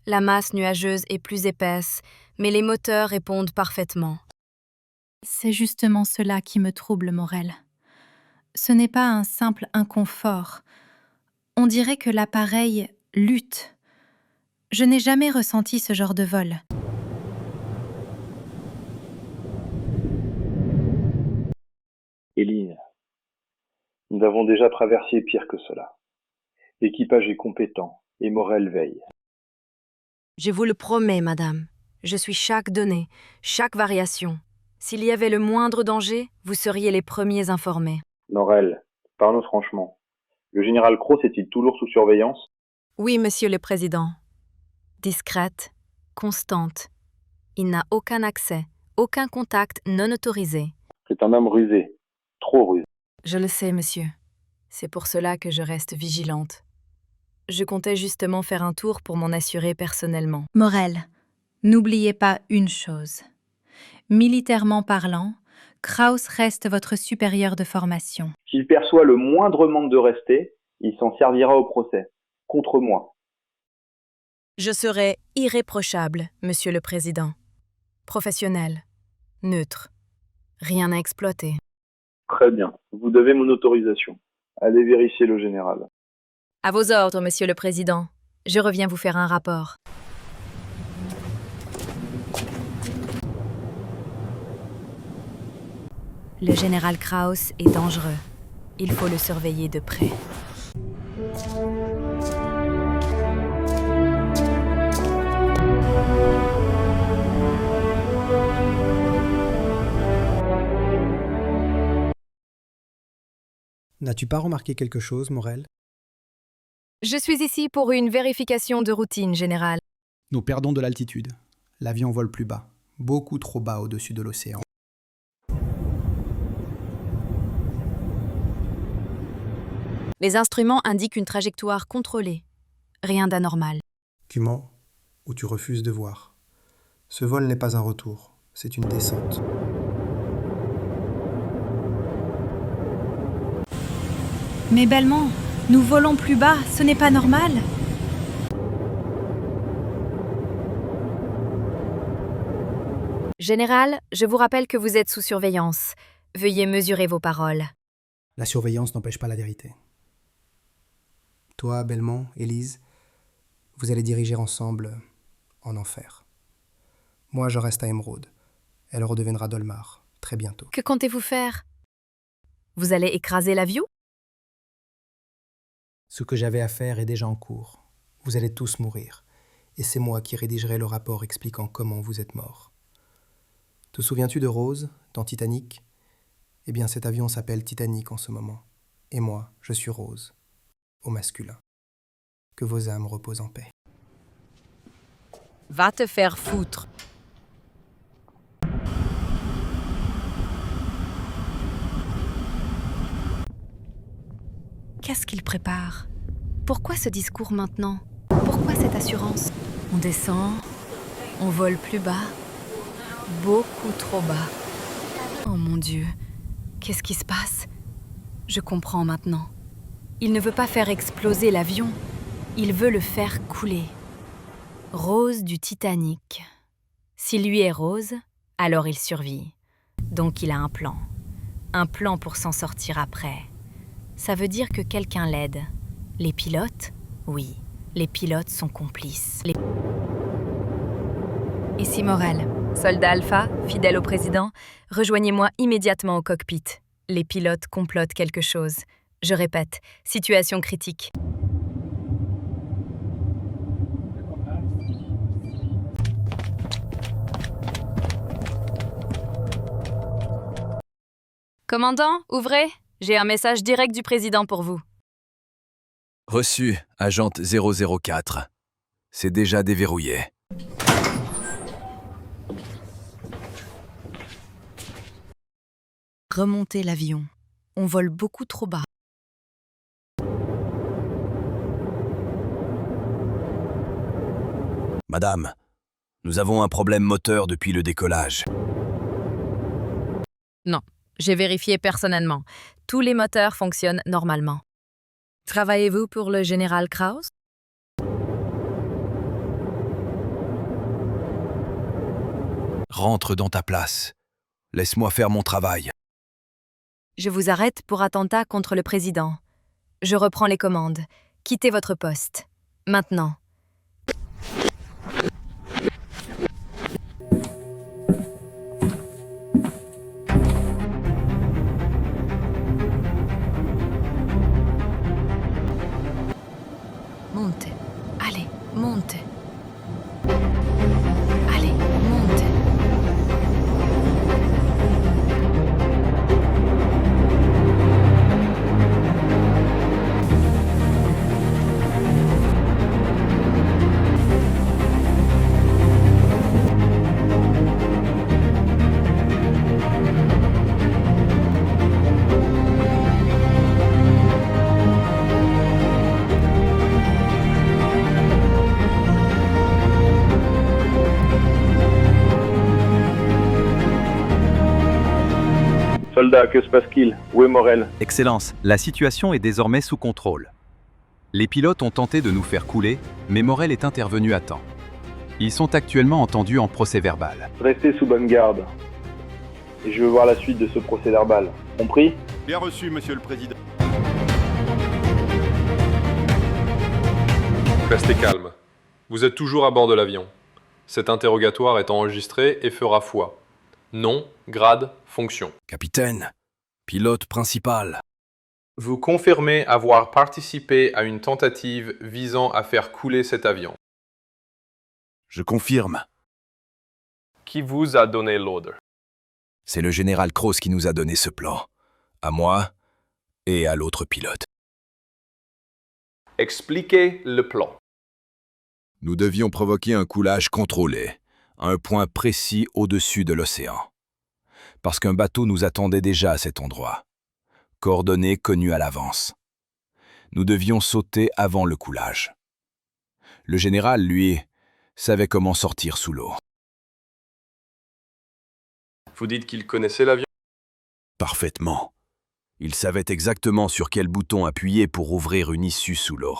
La masse nuageuse est plus épaisse, mais les moteurs répondent parfaitement. C'est justement cela qui me trouble, Morel. Ce n'est pas un simple inconfort. On dirait que l'appareil lutte. Je n'ai jamais ressenti ce genre de vol. Éline, nous avons déjà traversé pire que cela. L'équipage est compétent et Morel veille. Je vous le promets, madame. Je suis chaque donnée, chaque variation. S'il y avait le moindre danger, vous seriez les premiers informés. Morel, parlons franchement. Le général Kraus est-il toujours sous surveillance? Oui, monsieur le président. Discrète, constante. Il n'a aucun accès, aucun contact non autorisé. C'est un homme rusé, trop rusé. Je le sais, monsieur. C'est pour cela que je reste vigilante. Je comptais justement faire un tour pour m'en assurer personnellement. Morel, n'oubliez pas une chose. Militairement parlant, Kraus reste votre supérieur de formation. S'il perçoit le moindre manque de respect, il s'en servira au procès, contre moi. Je serai irréprochable, monsieur le président. Professionnel, neutre, rien à exploiter. Très bien, vous devez mon autorisation. Allez vérifier le général. À vos ordres, monsieur le président. Je reviens vous faire un rapport. Le général Kraus est dangereux. Il faut le surveiller de près. N'as-tu pas remarqué quelque chose, Morel? Je suis ici pour une vérification de routine, général. Nous perdons de l'altitude. L'avion vole plus bas, beaucoup trop bas au-dessus de l'océan. Les instruments indiquent une trajectoire contrôlée. Rien d'anormal. Tu mens ou tu refuses de voir. Ce vol n'est pas un retour, c'est une descente. Mais Belmont, nous volons plus bas, ce n'est pas normal. Général, je vous rappelle que vous êtes sous surveillance. Veuillez mesurer vos paroles. La surveillance n'empêche pas la vérité. Toi, Belmont, Élise, vous allez diriger ensemble en enfer. Moi, je reste à Émeraude. Elle redeviendra Dolmar, très bientôt. Que comptez-vous faire? Vous allez écraser l'avion? Ce que j'avais à faire est déjà en cours. Vous allez tous mourir. Et c'est moi qui rédigerai le rapport expliquant comment vous êtes morts. Te souviens-tu de Rose, dans Titanic? Eh bien, cet avion s'appelle Titanic en ce moment. Et moi, je suis Rose, au masculin. Que vos âmes reposent en paix. Va te faire foutre. Qu'est-ce qu'il prépare? Pourquoi ce discours maintenant? Pourquoi cette assurance? On descend, on vole plus bas, beaucoup trop bas. Oh mon Dieu, qu'est-ce qui se passe? Je comprends maintenant. Il ne veut pas faire exploser l'avion, il veut le faire couler. Rose du Titanic. Si lui est Rose, alors il survit. Donc il a un plan. Un plan pour s'en sortir après. Ça veut dire que quelqu'un l'aide. Les pilotes? Oui, les pilotes sont complices. Ici Morel, soldat alpha, fidèle au président, rejoignez-moi immédiatement au cockpit. Les pilotes complotent quelque chose. Je répète, situation critique. Commandant, ouvrez. J'ai un message direct du président pour vous. Reçu, agente 004. C'est déjà déverrouillé. Remontez l'avion. On vole beaucoup trop bas. Madame, nous avons un problème moteur depuis le décollage. Non, j'ai vérifié personnellement. Tous les moteurs fonctionnent normalement. Travaillez-vous pour le général Krauss? Rentre dans ta place. Laisse-moi faire mon travail. Je vous arrête pour attentat contre le président. Je reprends les commandes. Quittez votre poste. Maintenant. Monte. Allez, monte. Allez, monte. Soldat, que se passe-t-il? Où est Morel? Excellence, la situation est désormais sous contrôle. Les pilotes ont tenté de nous faire couler, mais Morel est intervenu à temps. Ils sont actuellement entendus en procès-verbal. Restez sous bonne garde. Et je veux voir la suite de ce procès-verbal. Compris? Bien reçu, monsieur le président. Restez calme. Vous êtes toujours à bord de l'avion. Cet interrogatoire est enregistré et fera foi. Nom, grade, fonction. Capitaine, pilote principal. Vous confirmez avoir participé à une tentative visant à faire couler cet avion. Je confirme. Qui vous a donné l'ordre? C'est le général Krauss qui nous a donné ce plan. À moi et à l'autre pilote. Expliquez le plan. Nous devions provoquer un coulage contrôlé, à un point précis au-dessus de l'océan. Parce qu'un bateau nous attendait déjà à cet endroit. Coordonnées connues à l'avance. Nous devions sauter avant le coulage. Le général, lui, savait comment sortir sous l'eau. Vous dites qu'il connaissait l'avion? Parfaitement. Il savait exactement sur quel bouton appuyer pour ouvrir une issue sous l'eau.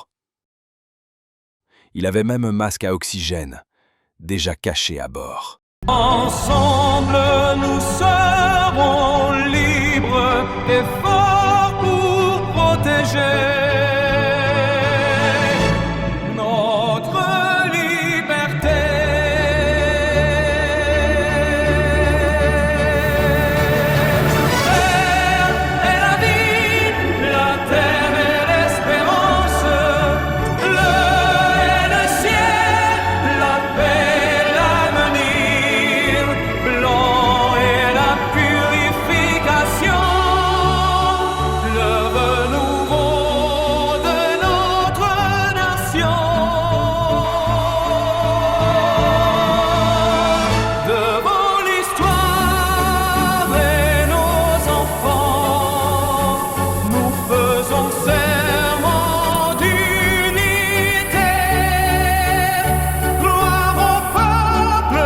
Il avait même un masque à oxygène, déjà caché à bord. Ensemble, nous serons libres et forts pour protéger notre liberté. Terre est la vie, la terre est l'espérance, l'eau est le ciel, la paix, l'avenir, blanc est la purification, le renouveau de notre nation. Devant l'histoire et nos enfants, nous faisons serment d'unité. Gloire au peuple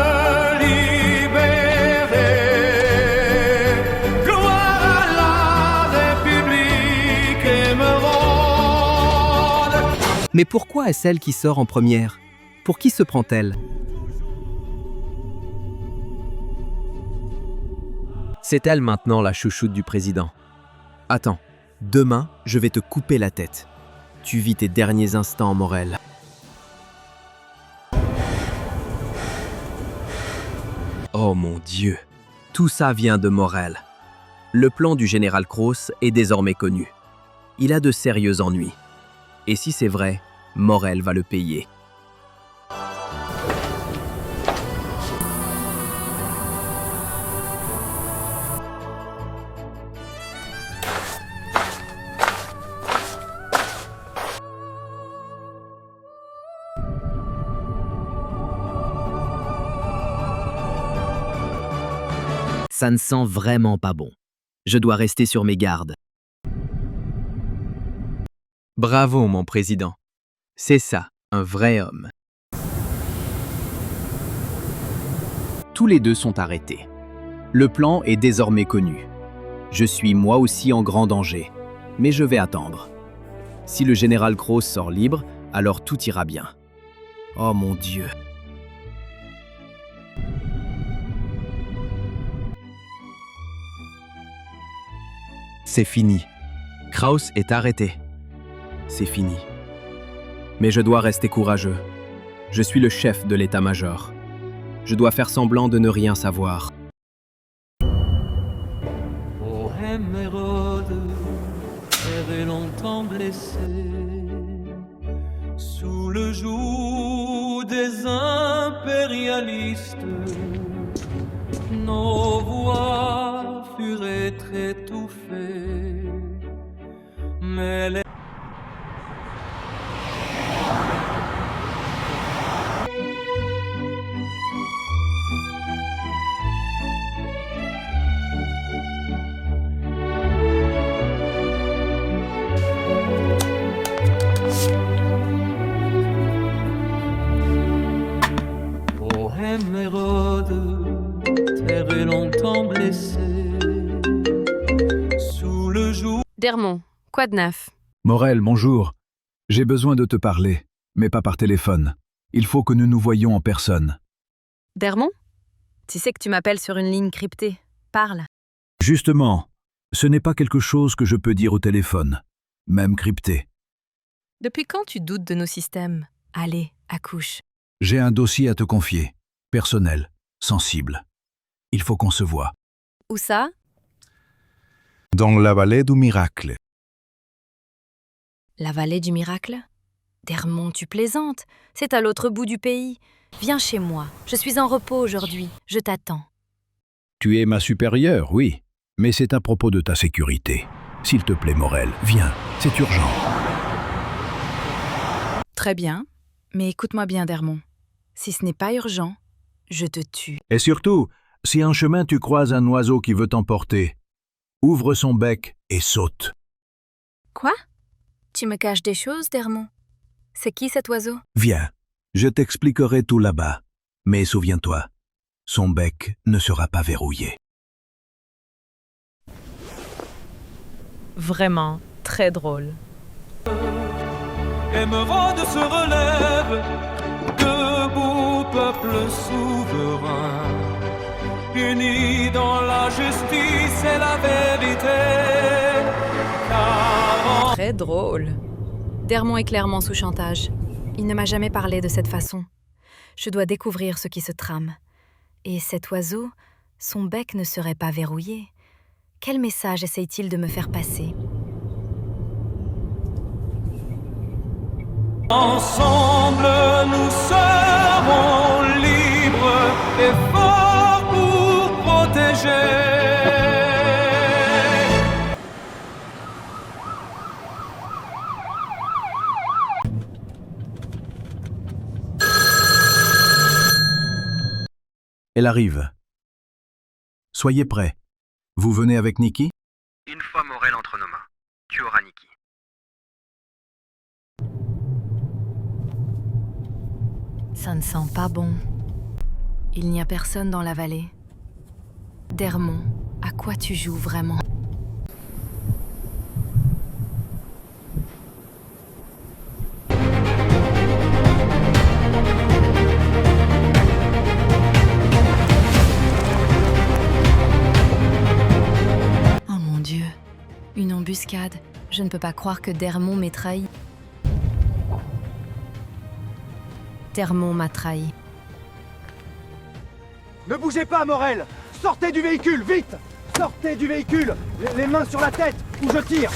libéré. Gloire à la République émeraude. Mais pourquoi est-ce elle qui sort en première? Pour qui se prend-elle? C'est elle maintenant la chouchoute du président. Attends, demain, je vais te couper la tête. Tu vis tes derniers instants, Morel. Oh mon Dieu, tout ça vient de Morel. Le plan du général Krauss est désormais connu. Il a de sérieux ennuis. Et si c'est vrai, Morel va le payer. Ça ne sent vraiment pas bon. Je dois rester sur mes gardes. Bravo, mon président. C'est ça, un vrai homme. Tous les deux sont arrêtés. Le plan est désormais connu. Je suis moi aussi en grand danger, mais je vais attendre. Si le général Kraus sort libre, alors tout ira bien. Oh mon Dieu. C'est fini. Kraus est arrêté. C'est fini. Mais je dois rester courageux. Je suis le chef de l'état-major. Je dois faire semblant de ne rien savoir. Ô Hérode, erré longtemps blessé, sous le joug des impérialistes, nos voix furent étouffées, mais les Hérode, terre longtemps blessé, sous le joug... Dermont, quoi de neuf? Morel, bonjour. J'ai besoin de te parler, mais pas par téléphone. Il faut que nous nous voyions en personne. Dermont? Tu sais que tu m'appelles sur une ligne cryptée. Parle. Justement, ce n'est pas quelque chose que je peux dire au téléphone, même crypté. Depuis quand tu doutes de nos systèmes? Allez, accouche. J'ai un dossier à te confier, personnel, sensible. Il faut qu'on se voie. Où ça? Dans la vallée du miracle. La vallée du miracle? Dermont, tu plaisantes. C'est à l'autre bout du pays. Viens chez moi. Je suis en repos aujourd'hui. Je t'attends. Tu es ma supérieure, oui, mais c'est à propos de ta sécurité. S'il te plaît, Morel, viens, c'est urgent. Très bien. Mais écoute-moi bien, Dermont. Si ce n'est pas urgent, je te tue. Et surtout, si en chemin tu croises un oiseau qui veut t'emporter, ouvre son bec et saute. Quoi? Tu me caches des choses, Dermont? C'est qui cet oiseau? Viens, je t'expliquerai tout là-bas. Mais souviens-toi, son bec ne sera pas verrouillé. Vraiment très drôle. Émeraude se relève, debout peuple souverain, unis dans la justice et la vérité. Très drôle. Dermont est clairement sous chantage. Il ne m'a jamais parlé de cette façon. Je dois découvrir ce qui se trame. Et cet oiseau, son bec ne serait pas verrouillé. Quel message essaye-t-il de me faire passer? Ensemble, nous serons libres et forts pour protéger. Elle arrive. Soyez prêts. Vous venez avec Nikki? Une fois Morel entre nos mains, tu auras Nikki. Ça ne sent pas bon. Il n'y a personne dans la vallée. Dermont, à quoi tu joues vraiment? Oh mon Dieu, une embuscade. Je ne peux pas croire que Dermont m'ait trahi. Dermont m'a trahi. Ne bougez pas, Morel! Sortez du véhicule, vite! Sortez du véhicule! Les mains sur la tête, ou je tire!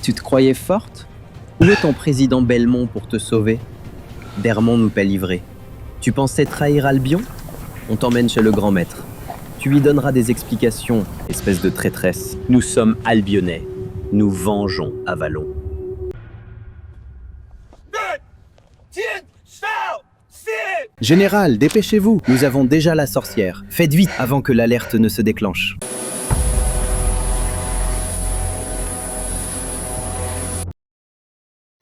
Tu te croyais forte? Où est ton président Belmont pour te sauver? Dermont nous paie livré. Tu pensais trahir Albion? On t'emmène chez le grand maître. Tu lui donneras des explications, espèce de traîtresse. Nous sommes albionnais. Nous vengeons Avalon. Général, dépêchez-vous. Nous avons déjà la sorcière. Faites vite avant que l'alerte ne se déclenche.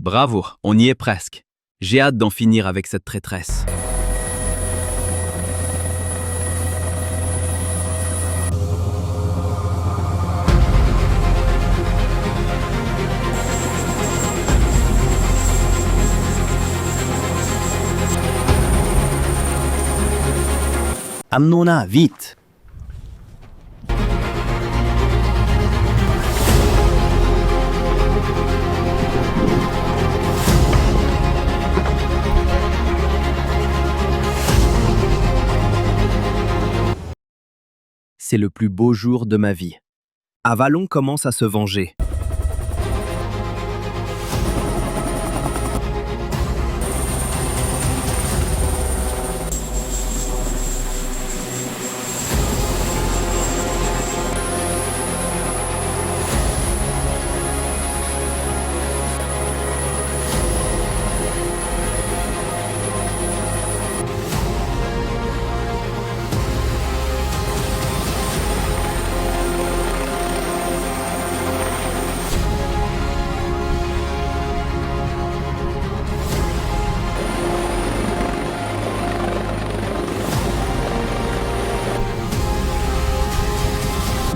Bravo, on y est presque. J'ai hâte d'en finir avec cette traîtresse. Amenons-la, vite. C'est le plus beau jour de ma vie. Avalon commence à se venger.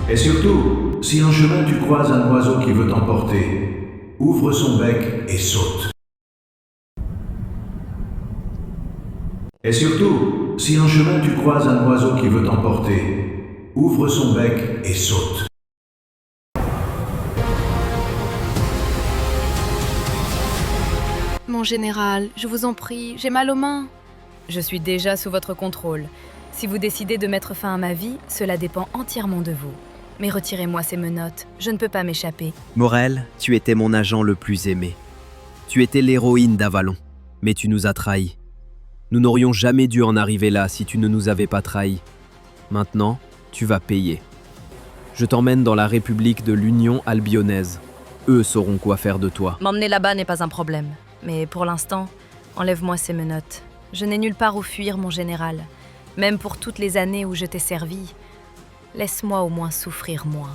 Et surtout, si en chemin tu croises un oiseau qui veut t'emporter, ouvre son bec et saute. Et surtout, si en chemin tu croises un oiseau qui veut t'emporter, ouvre son bec et saute. Mon général, je vous en prie, j'ai mal aux mains. Je suis déjà sous votre contrôle. Si vous décidez de mettre fin à ma vie, cela dépend entièrement de vous. Mais retirez-moi ces menottes, je ne peux pas m'échapper. Morel, tu étais mon agent le plus aimé. Tu étais l'héroïne d'Avalon, mais tu nous as trahis. Nous n'aurions jamais dû en arriver là si tu ne nous avais pas trahis. Maintenant, tu vas payer. Je t'emmène dans la République de l'Union albionnaise. Eux sauront quoi faire de toi. M'emmener là-bas n'est pas un problème. Mais pour l'instant, enlève-moi ces menottes. Je n'ai nulle part où fuir, mon général. Même pour toutes les années où je t'ai servi, laisse-moi au moins souffrir moins.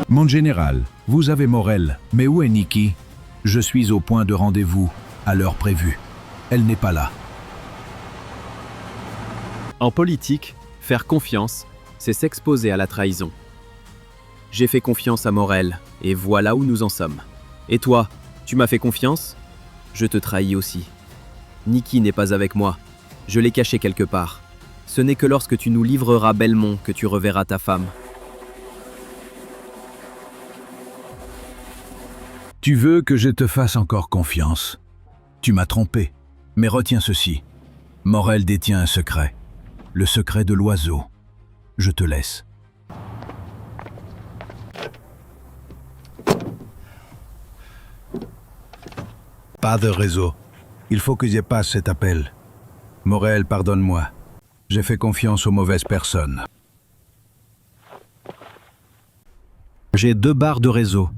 Mon général, vous avez Morel, mais où est Nikki? Je suis au point de rendez-vous, à l'heure prévue. Elle n'est pas là. En politique, faire confiance, c'est s'exposer à la trahison. J'ai fait confiance à Morel, et voilà où nous en sommes. Et toi, tu m'as fait confiance? Je te trahis aussi. Nikki n'est pas avec moi. Je l'ai cachée quelque part. Ce n'est que lorsque tu nous livreras Belmont que tu reverras ta femme. Tu veux que je te fasse encore confiance? Tu m'as trompé, mais retiens ceci. Morel détient un secret. Le secret de l'oiseau. Je te laisse. Pas de réseau. Il faut que je passe cet appel. Morel, pardonne-moi. J'ai fait confiance aux mauvaises personnes. J'ai 2 barres de réseau.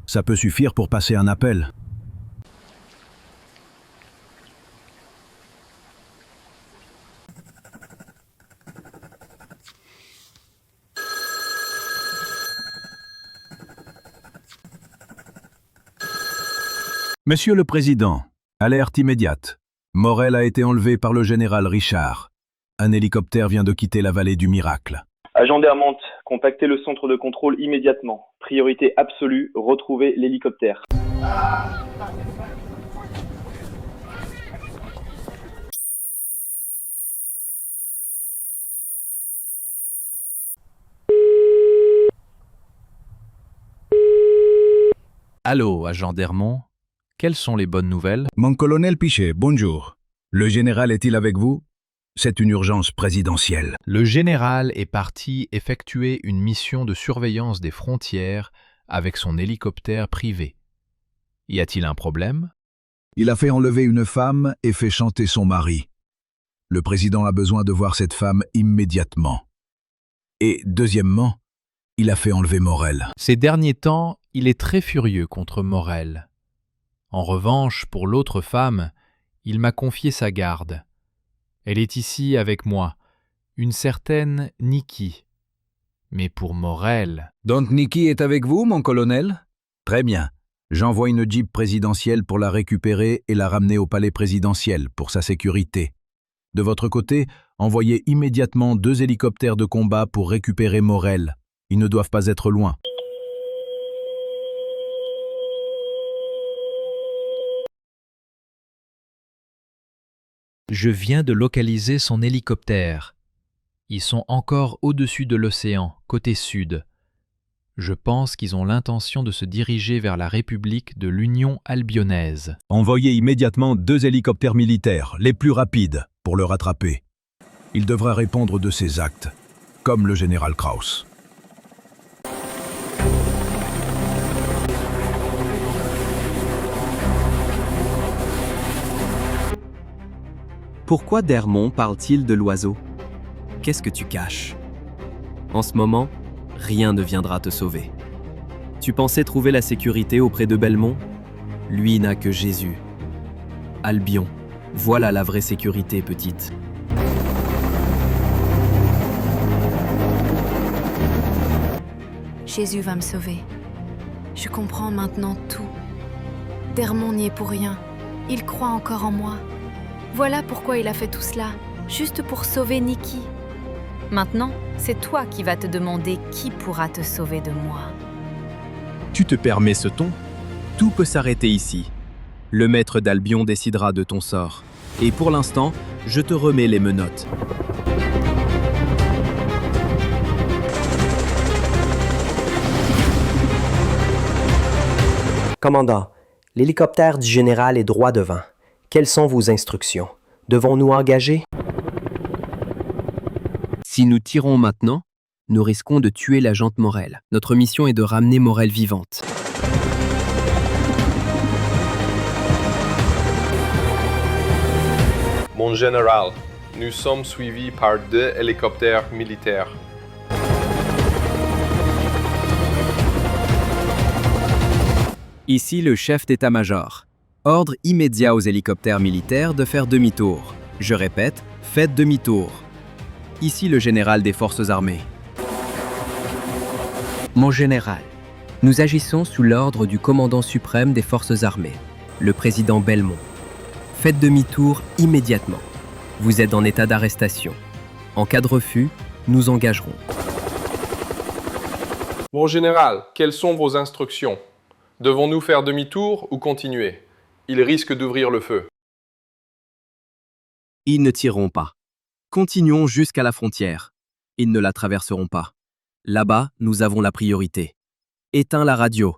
Ça peut suffire pour passer un appel. Monsieur le Président, alerte immédiate. Morel a été enlevé par le général Richard. Un hélicoptère vient de quitter la vallée du Miracle. Agent d'Hermante, contactez le centre de contrôle immédiatement. Priorité absolue, retrouvez l'hélicoptère. Allô, agent d'Hermont, quelles sont les bonnes nouvelles? Mon colonel Pichet, bonjour. Le général est-il avec vous? C'est une urgence présidentielle. Le général est parti effectuer une mission de surveillance des frontières avec son hélicoptère privé. Y a-t-il un problème? Il a fait enlever une femme et fait chanter son mari. Le président a besoin de voir cette femme immédiatement. Et deuxièmement, il a fait enlever Morel. Ces derniers temps, il est très furieux contre Morel. En revanche, pour l'autre femme, il m'a confié sa garde. Elle est ici avec moi, une certaine Nikki. Mais pour Morel... Donc Nikki est avec vous, mon colonel? Très bien. J'envoie une Jeep présidentielle pour la récupérer et la ramener au palais présidentiel pour sa sécurité. De votre côté, envoyez immédiatement 2 hélicoptères de combat pour récupérer Morel. Ils ne doivent pas être loin. Je viens de localiser son hélicoptère. Ils sont encore au-dessus de l'océan, côté sud. Je pense qu'ils ont l'intention de se diriger vers la République de l'Union albionnaise. Envoyez immédiatement 2 hélicoptères militaires, les plus rapides, pour le rattraper. Il devra répondre de ses actes, comme le général Kraus. Pourquoi Dermont parle-t-il de l'oiseau? Qu'est-ce que tu caches? En ce moment, rien ne viendra te sauver. Tu pensais trouver la sécurité auprès de Belmont? Lui n'a que Jésus. Albion, voilà la vraie sécurité, petite. Jésus va me sauver. Je comprends maintenant tout. Dermont n'y est pour rien. Il croit encore en moi. Voilà pourquoi il a fait tout cela, juste pour sauver Nikki. Maintenant, c'est toi qui vas te demander qui pourra te sauver de moi. Tu te permets ce ton? Tout peut s'arrêter ici. Le maître d'Albion décidera de ton sort. Et pour l'instant, je te remets les menottes. Commandant, l'hélicoptère du général est droit devant. Quelles sont vos instructions? Devons-nous engager? Si nous tirons maintenant, nous risquons de tuer l'agente Morel. Notre mission est de ramener Morel vivante. Mon général, nous sommes suivis par 2 hélicoptères militaires. Ici le chef d'état-major. Ordre immédiat aux hélicoptères militaires de faire demi-tour. Je répète, faites demi-tour. Ici le général des forces armées. Mon général, nous agissons sous l'ordre du commandant suprême des forces armées, le président Belmont. Faites demi-tour immédiatement. Vous êtes en état d'arrestation. En cas de refus, nous engagerons. Mon général, quelles sont vos instructions? Devons-nous faire demi-tour ou continuer? Ils risquent d'ouvrir le feu. Ils ne tireront pas. Continuons jusqu'à la frontière. Ils ne la traverseront pas. Là-bas, nous avons la priorité. Éteins la radio.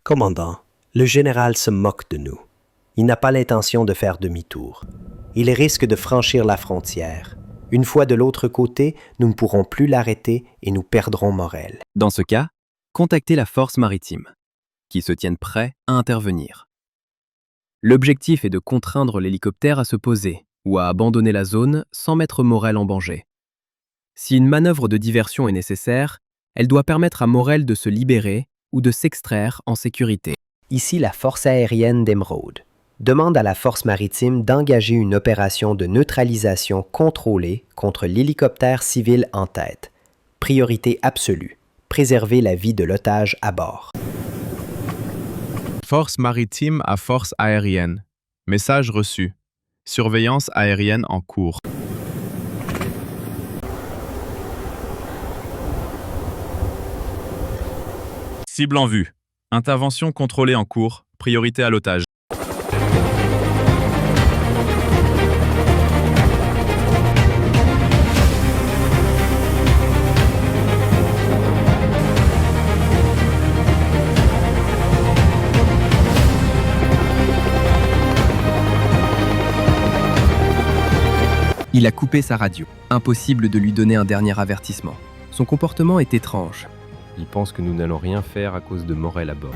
Commandant, le général se moque de nous. Il n'a pas l'intention de faire demi-tour. Il risque de franchir la frontière. Une fois de l'autre côté, nous ne pourrons plus l'arrêter et nous perdrons Morel. Dans ce cas, contactez la force maritime, qui se tiennent prêts à intervenir. L'objectif est de contraindre l'hélicoptère à se poser ou à abandonner la zone sans mettre Morel en danger. Si une manœuvre de diversion est nécessaire, elle doit permettre à Morel de se libérer ou de s'extraire en sécurité. Ici la force aérienne d'Emeraude demande à la force maritime d'engager une opération de neutralisation contrôlée contre l'hélicoptère civil en tête. Priorité absolue, préserver la vie de l'otage à bord. Force maritime à force aérienne. Message reçu. Surveillance aérienne en cours. Cible en vue. Intervention contrôlée en cours. Priorité à l'otage. Il a coupé sa radio. Impossible de lui donner un dernier avertissement. Son comportement est étrange. Il pense que nous n'allons rien faire à cause de Morel à bord.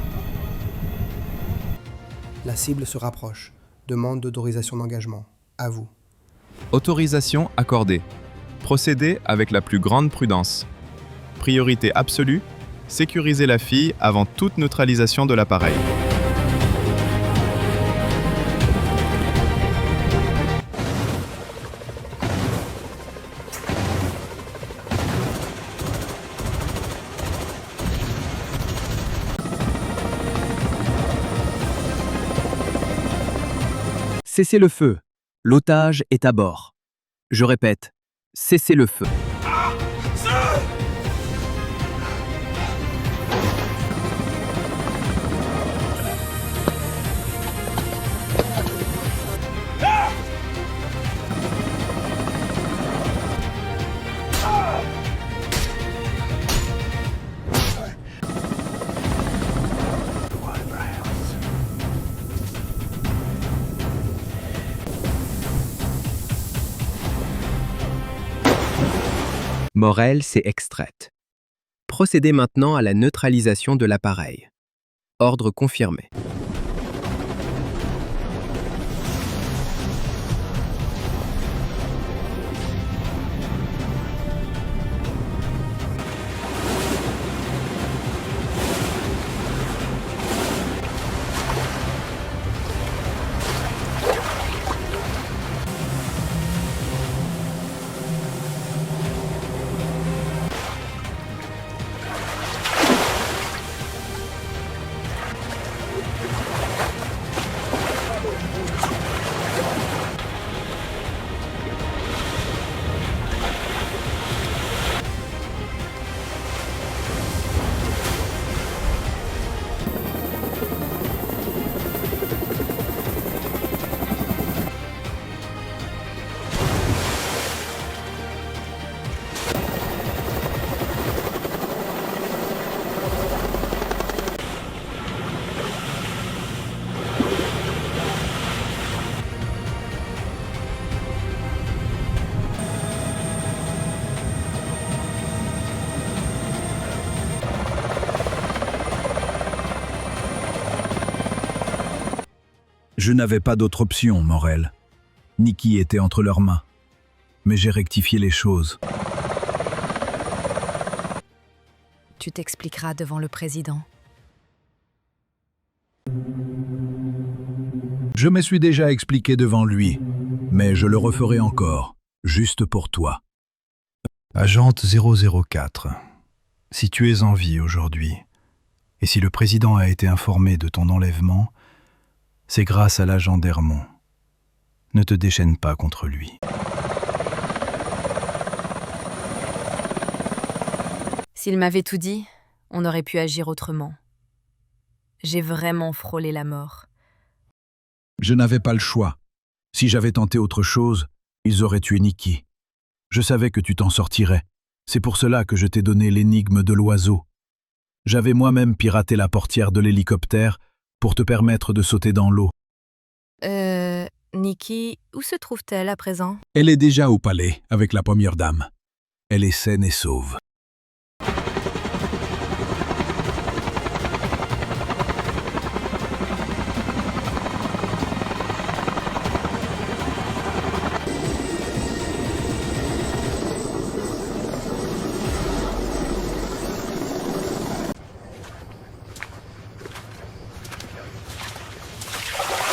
La cible se rapproche. Demande d'autorisation d'engagement. À vous. Autorisation accordée. Procédez avec la plus grande prudence. Priorité absolue, sécuriser la fille avant toute neutralisation de l'appareil. Cessez le feu. L'otage est à bord. Je répète, cessez le feu. Morel s'est extraite. Procédez maintenant à la neutralisation de l'appareil. Ordre confirmé. Je n'avais pas d'autre option, Morel. Nikki était entre leurs mains. Mais j'ai rectifié les choses. Tu t'expliqueras devant le président. Je me suis déjà expliqué devant lui, mais je le referai encore, juste pour toi. Agente 004, si tu es en vie aujourd'hui, et si le président a été informé de ton enlèvement, c'est grâce à l'agent d'Hermont. Ne te déchaîne pas contre lui. S'il m'avait tout dit, on aurait pu agir autrement. J'ai vraiment frôlé la mort. Je n'avais pas le choix. Si j'avais tenté autre chose, ils auraient tué Nikki. Je savais que tu t'en sortirais. C'est pour cela que je t'ai donné l'énigme de l'oiseau. J'avais moi-même piraté la portière de l'hélicoptère pour te permettre de sauter dans l'eau. Nikki, où se trouve-t-elle à présent? Elle est déjà au palais avec la première dame. Elle est saine et sauve.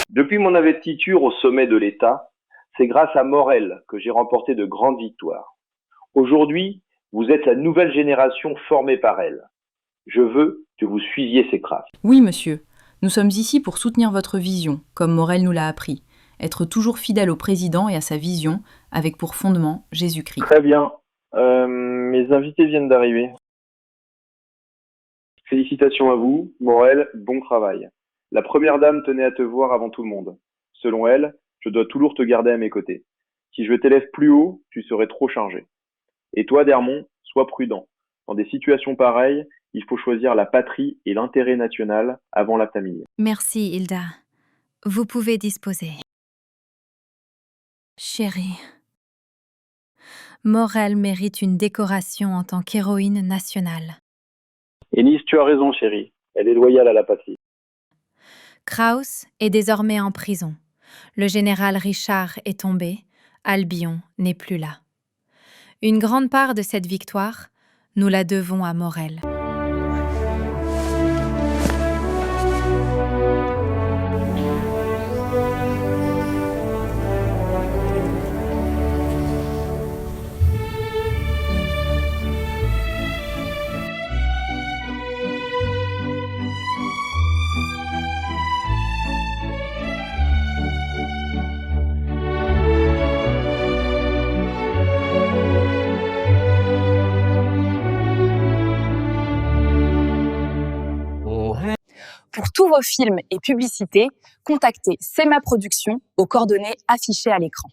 Depuis mon investiture au sommet de l'État, c'est grâce à Morel que j'ai remporté de grandes victoires. Aujourd'hui, vous êtes la nouvelle génération formée par elle. Je veux que vous suiviez ses traces. Oui, monsieur. Nous sommes ici pour soutenir votre vision, comme Morel nous l'a appris. Être toujours fidèle au président et à sa vision, avec pour fondement Jésus-Christ. Très bien. Mes invités viennent d'arriver. Félicitations à vous. Morel, bon travail. La première dame tenait à te voir avant tout le monde. Selon elle, je dois toujours te garder à mes côtés. Si je t'élève plus haut, tu serais trop chargé. Et toi, d'Hermont, sois prudent. Dans des situations pareilles, il faut choisir la patrie et l'intérêt national avant la famille. Merci, Hilda. Vous pouvez disposer. Chérie. Morel mérite une décoration en tant qu'héroïne nationale. Élise, tu as raison, chérie. Elle est loyale à la patrie. Kraus est désormais en prison. Le général Richard est tombé. Albion n'est plus là. Une grande part de cette victoire, nous la devons à Morel. Pour tous vos films et publicités, contactez SEMA Productions aux coordonnées affichées à l'écran.